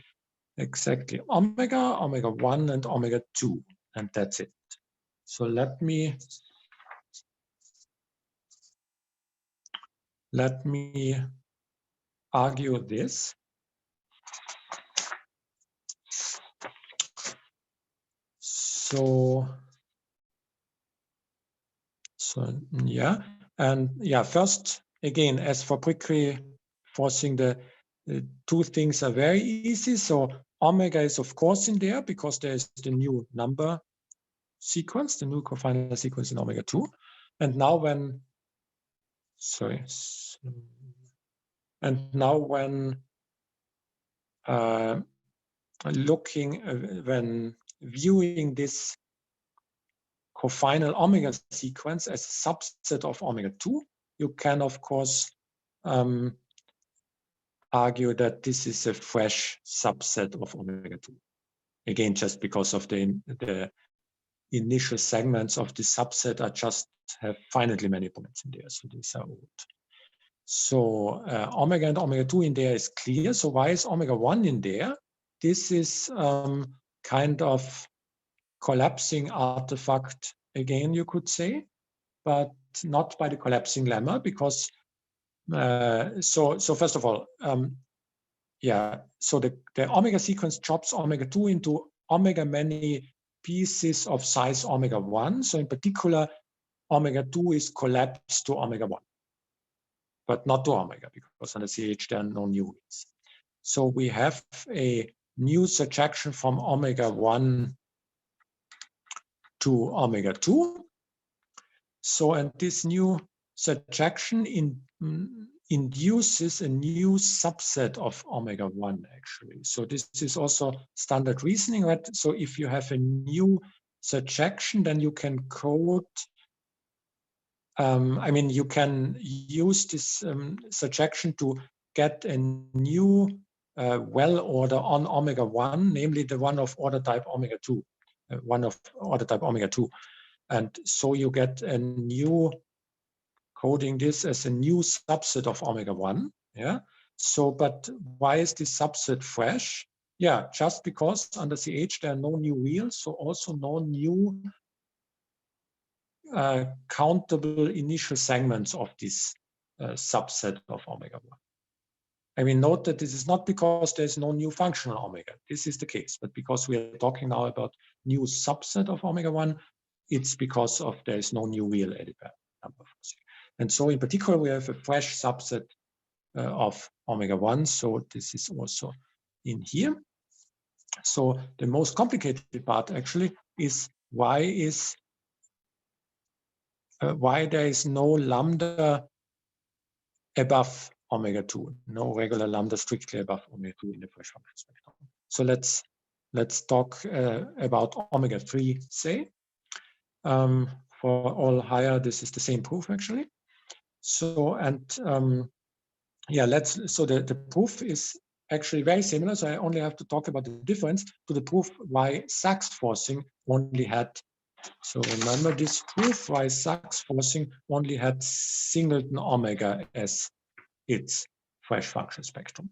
exactly omega, omega 1, and omega 2. And that's it. So let me argue this. So yeah, and yeah, first, again, as for prickly forcing, the two things are very easy. So omega is of course in there because there is the new number sequence, the new cofinal sequence in omega 2. And now when, looking when viewing this cofinal omega sequence as a subset of omega 2, you can of course argue that this is a fresh subset of omega 2. Again, just because of the initial segments of the subset are just have finitely many points in there, so these are old. So omega and omega 2 in there is clear. So why is omega 1 in there? This is kind of collapsing artifact again, you could say, but not by the collapsing lemma, because so first of all, yeah, so the omega sequence chops omega 2 into omega many pieces of size omega 1. So in particular, omega 2 is collapsed to omega 1, but not to omega, because under CH there are no new wheels. So we have a new surjection from omega 1 to omega 2. So, and this new surjection induces a new subset of omega 1 actually. So this is also standard reasoning, right? So if you have a new surjection, then you can code, I mean, you can use this surjection to get a new well order on omega 1, namely the one of order type omega 2, one of order type omega 2. And so you get a new coding this as a new subset of omega 1. Yeah. So, but why is this subset fresh? Yeah, just because under CH there are no new wheels, so also no new countable initial segments of this subset of omega 1. I mean, note that this is not because there's no new functional omega. This is the case, but because we are talking now about new subset of omega 1, it's because of there is no new wheel added by number. And so in particular, we have a fresh subset of omega 1. So this is also in here. So the most complicated part actually is why there is no lambda above omega 2, no regular lambda strictly above omega 2 in the fresh function spectrum. So let's talk about omega 3, say. For all higher, this is the same proof actually. So, and yeah, so the proof is actually very similar. So I only have to talk about the difference to the proof why Sachs forcing only had, so remember this proof why Sachs forcing only had singleton omega as its fresh function spectrum.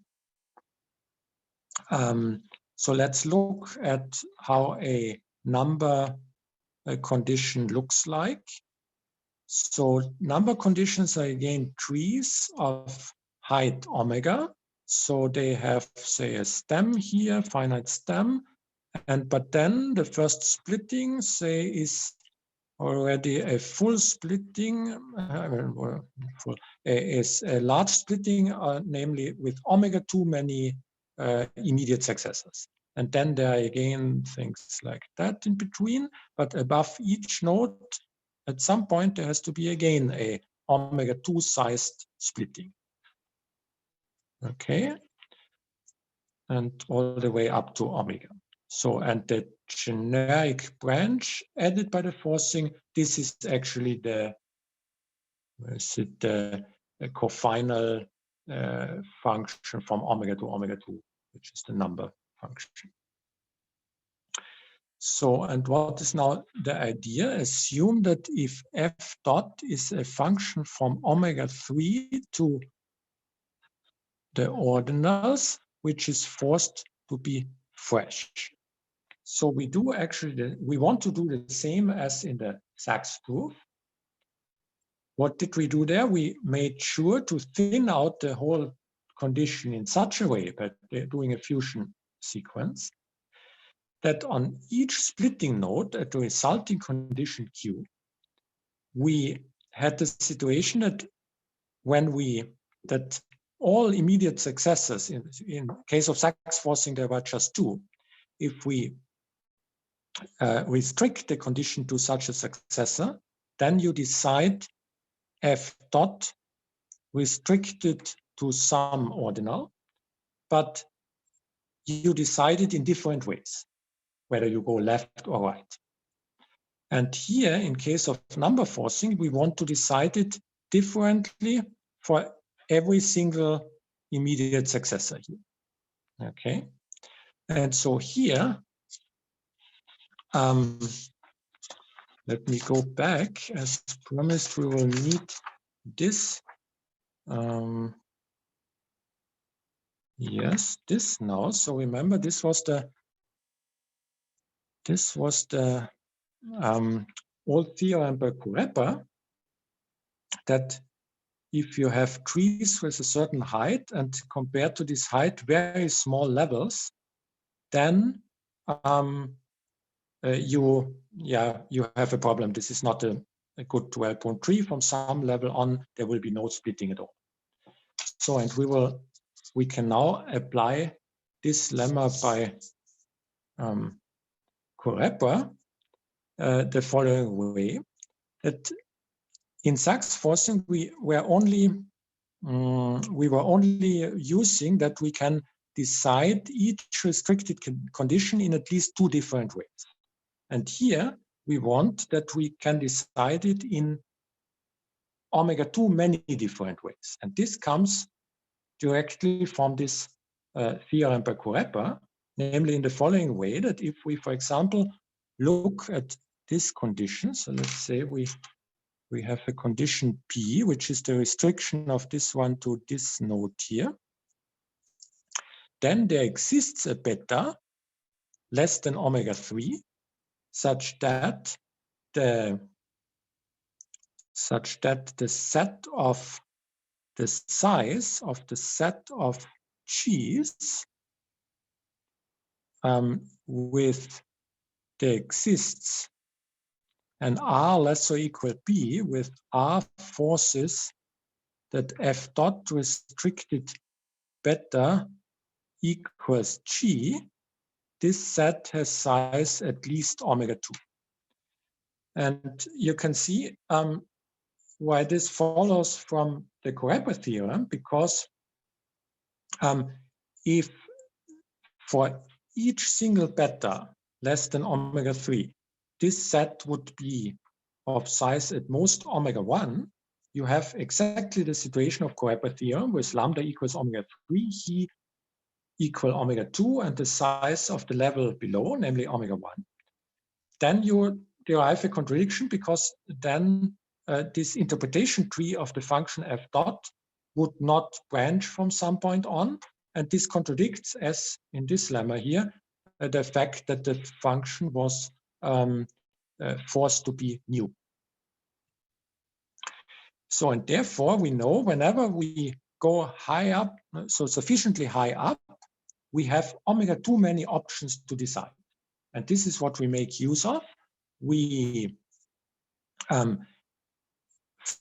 So let's look at how a number condition looks like. So number conditions are again trees of height omega. So they have, say, a stem here, finite stem, but then the first splitting, say, is already a full splitting, is a large splitting, namely with omega 2 many immediate successors. And then there are again things like that in between, but above each node, at some point there has to be again a omega 2 sized splitting. Okay, and all the way up to omega. So, and the generic branch added by the forcing, this is actually the cofinal function from omega to omega 2, which is the number function. So, and what is now the idea? Assume that if f dot is a function from omega 3 to the ordinals, which is forced to be fresh. So we do actually, we want to do the same as in the Sachs proof. What did we do there? We made sure to thin out the whole condition in such a way, by doing a fusion sequence, that on each splitting node at the resulting condition Q, we had the situation that that all immediate successors, in case of Sachs forcing, there were just two. If we restrict the condition to such a successor, then you decide f dot restricted to some ordinal, but you decide it in different ways, whether you go left or right. And here, in case of number forcing, we want to decide it differently for every single immediate successor here. Okay. And so here, let me go back. As promised, we will need this. Yes, this now. So remember, this was the old theorem by Kurepa, that if you have trees with a certain height and compared to this height very small levels, then you have a problem. This is not a good well-born tree. From some level on, there will be no splitting at all. So, and we can now apply this lemma by Kurepa the following way, that in Sachs forcing we were only using that we can decide each restricted condition in at least two different ways. And here we want that we can decide it in omega-2 many different ways. And this comes directly from this theorem by Kurepa, namely in the following way, that if we, for example, look at this condition, so let's say we have a condition P, which is the restriction of this one to this node here, then there exists a beta less than omega-3, such that the set of the size of the set of G's with there exists an R less or equal B with R forces that F dot restricted beta equals G, this set has size at least omega-2. And you can see why this follows from the Kurepa theorem, because if for each single beta less than omega-3, this set would be of size at most omega-1, you have exactly the situation of Kurepa theorem with lambda equals omega-3, he equal omega-2, and the size of the level below, namely omega-1. Then you derive a contradiction, because then this interpretation tree of the function f dot would not branch from some point on, and this contradicts, as in this lemma here, the fact that the function was forced to be new. So, and therefore we know whenever we go high up, so sufficiently high up, we have omega-2 many options to decide. And this is what we make use of. We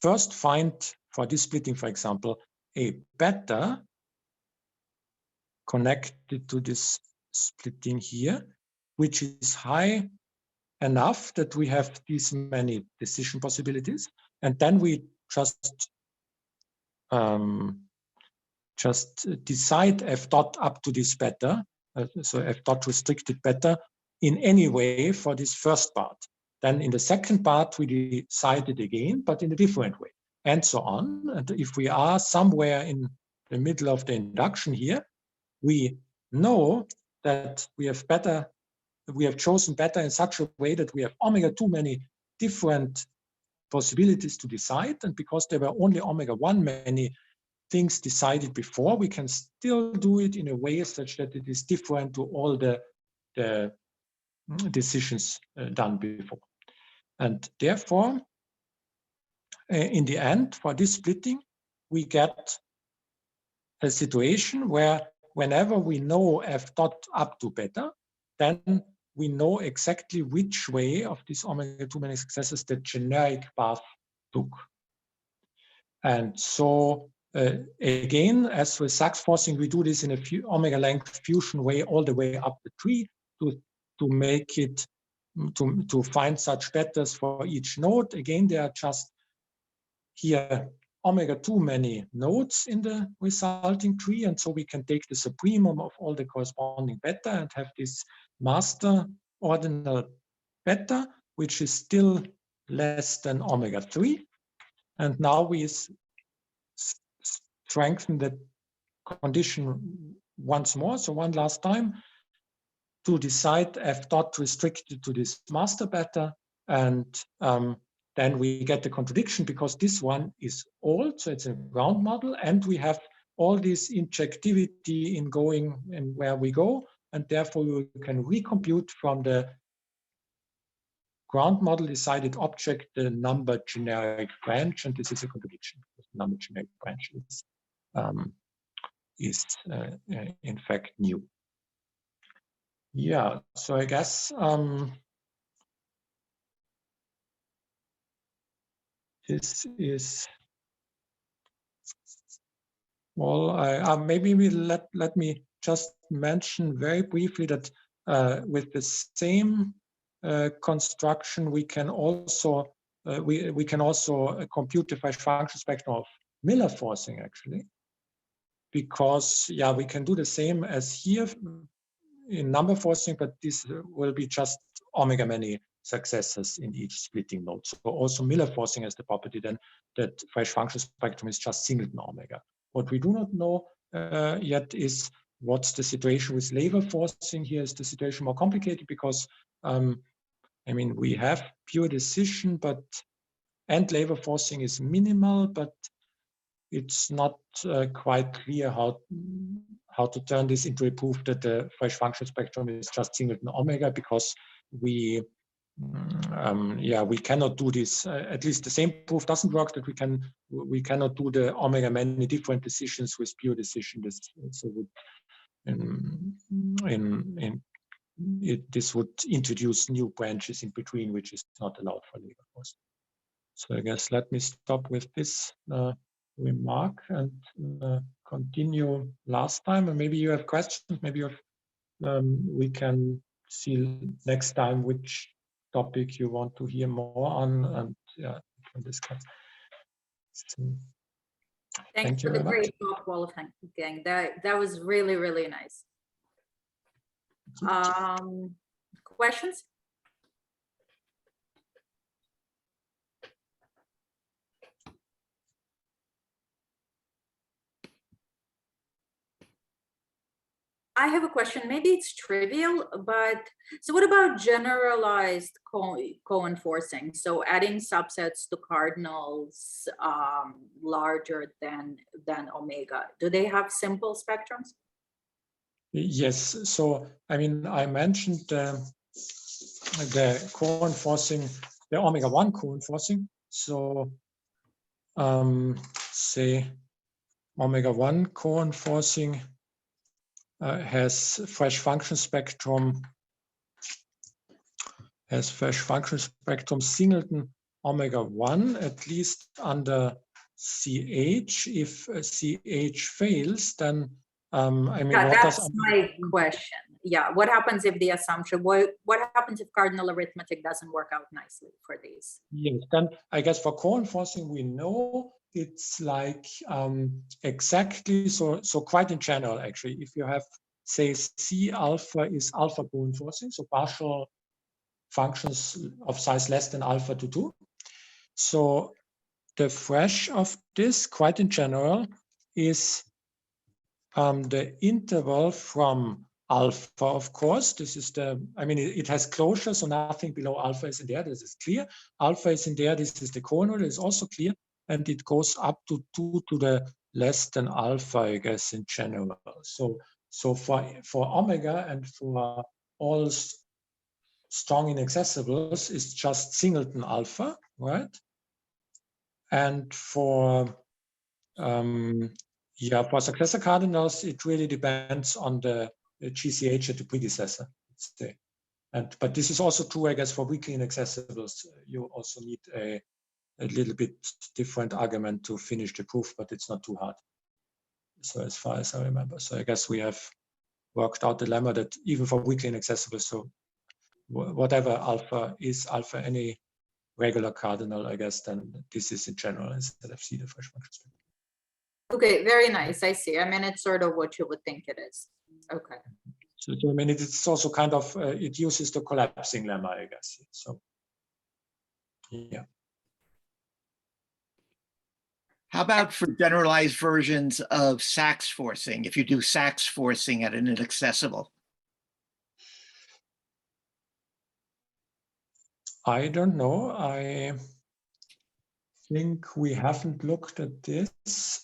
first find, for this splitting, for example, a beta connected to this splitting here, which is high enough that we have these many decision possibilities. And then we just decide f dot up to this beta, so f dot restricted beta in any way for this first part. Then in the second part, we decide it again, but in a different way, and so on. And if we are somewhere in the middle of the induction here, we know that we have chosen beta in such a way that we have omega-2 many different possibilities to decide. And because there were only omega-1 many things decided before, we can still do it in a way such that it is different to all the decisions done before. And therefore, in the end, for this splitting, we get a situation where whenever we know f dot up to beta, then we know exactly which way of these omega-2 many successors the generic path took. And so again, as with Sachs forcing, we do this in a omega length fusion way all the way up the tree to make it, to find such betas for each node. Again, they are just here omega 2 many nodes in the resulting tree, and so we can take the supremum of all the corresponding beta and have this master ordinal beta, which is still less than omega 3. And now we strengthen the condition once more, so one last time, to decide f dot restricted to this master beta, and then we get the contradiction because this one is old, so it's a ground model, and we have all this injectivity in going and where we go, and therefore you can recompute from the ground model decided object the number generic branch, and this is a contradiction. The number generic branch is in fact new. Yeah, so I guess this is well. Maybe let me just mention very briefly that with the same construction, we can also we can also compute the Fresh function spectrum of Miller forcing actually, because yeah, we can do the same as here in number forcing, but this will be just omega many successors in each splitting node. So also Miller forcing has the property then that Fresh function spectrum is just singleton omega. What we do not know yet is what's the situation with Lever forcing. Here is the situation more complicated because I mean, we have pure decision, and Lever forcing is minimal, but it's not quite clear how to turn this into a proof that the Fresh function spectrum is just singleton omega, because we cannot do this. At least the same proof doesn't work, that we cannot do the omega many different decisions with pure decision. This this would introduce new branches in between, which is not allowed for Lever forcing. So I guess let me stop with this remark and continue last time. And maybe you have questions. Maybe you have, we can see next time which topic you want to hear more on, and yeah, we can discuss. So, Thanks for the great talk, Wolfgang. That was really, really nice. Questions? I have a question. Maybe it's trivial, but so what about generalized co-enforcing? So adding subsets to cardinals larger than omega. Do they have simple spectrums? Yes. So I mean, I mentioned the co-enforcing, the omega 1 co-enforcing. So say omega 1 co-enforcing has Fresh function spectrum singleton omega 1, at least under CH. If CH fails, then I mean, yeah, that's my question. Yeah, what happens if the assumption, what happens if cardinal arithmetic doesn't work out nicely for these? Yes, then I guess for co-enforcing, we know it's like exactly, so quite in general, actually, if you have, say, C alpha is alpha co-enforcing, so partial functions of size less than alpha to 2. So the Fresh of this, quite in general, is the interval from alpha, of course. This is the, I mean, it has closure, so nothing below alpha is in there. This is clear. Alpha is in there. This is the conole. It's also clear. And it goes up to 2 to the less than alpha, I guess, in general. So for omega and for all strong inaccessibles, it's just singleton alpha, right? And for for successor cardinals, it really depends on the GCH at the predecessor. But this is also true, I guess, for weakly inaccessibles. You also need a little bit different argument to finish the proof, but it's not too hard. So as far as I remember. So I guess we have worked out the lemma that even for weakly inaccessible, so whatever alpha is, alpha any regular cardinal, I guess, then this is in general instead of C, the fresh function space. Okay, very nice. I see. I mean, it's sort of what you would think it is. Okay. So I mean, it's also kind of, it uses the collapsing lemma, I guess. So, yeah. How about for generalized versions of Sachs forcing, if you do Sachs forcing at an inaccessible? I don't know. I think we haven't looked at this.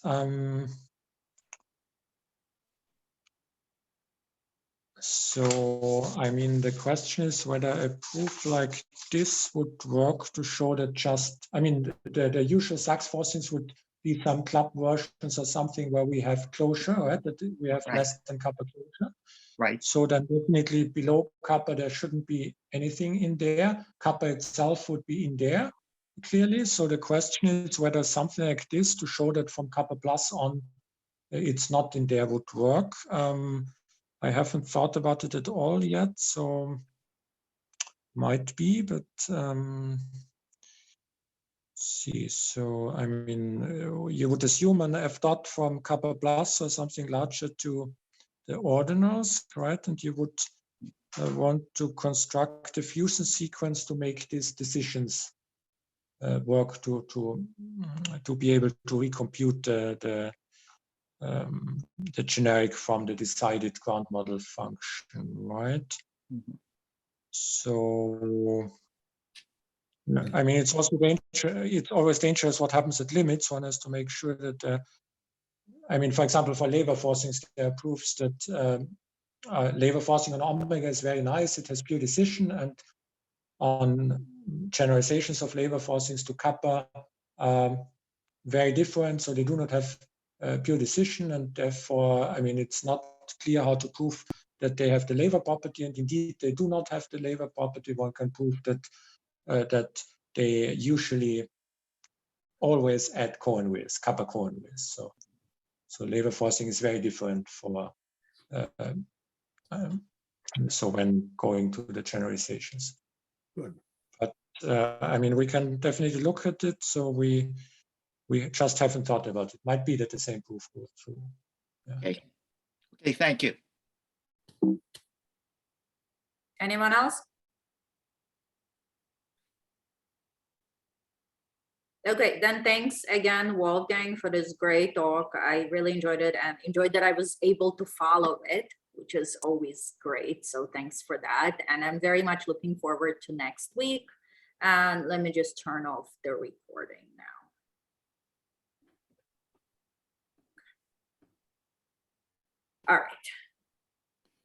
So, I mean, the question is whether a proof like this would work to show that just, I mean, the usual Sachs forcings would be some club versions or something where we have closure, right? That we have Right. less than kappa closure. Right. So then definitely below kappa, there shouldn't be anything in there. Kappa itself would be in there clearly. So the question is whether something like this to show that from kappa plus on, it's not in there would work. I haven't thought about it at all yet, so might be, but see. So I mean, you would assume an F dot from kappa plus or something larger to the ordinals, right? And you would want to construct a fusion sequence to make these decisions work to be able to recompute the generic from the decided ground model function, right? Mhm. So, I mean, it's also it's always dangerous what happens at limits. One has to make sure that, I mean, for example, for labor forcings, there are proofs that labor forcing on omega is very nice. It has pure decision, and on generalizations of labor forcings to kappa, very different. So they do not have pure decision, and therefore, I mean, it's not clear how to prove that they have the labor property, and indeed they do not have the labor property. One can prove that that they usually always add Cohen wheels, kappa Cohen wheels. So labor forcing is very different for so when going to the generalizations. Good. But I mean, we can definitely look at it. So we just haven't thought about it. Might be that the same proof goes through. Yeah. Okay. Okay, thank you. Anyone else? Okay, then thanks again, Wolfgang, for this great talk. I really enjoyed it and enjoyed that I was able to follow it, which is always great. So thanks for that. And I'm very much looking forward to next week. And let me just turn off the recording now. All right.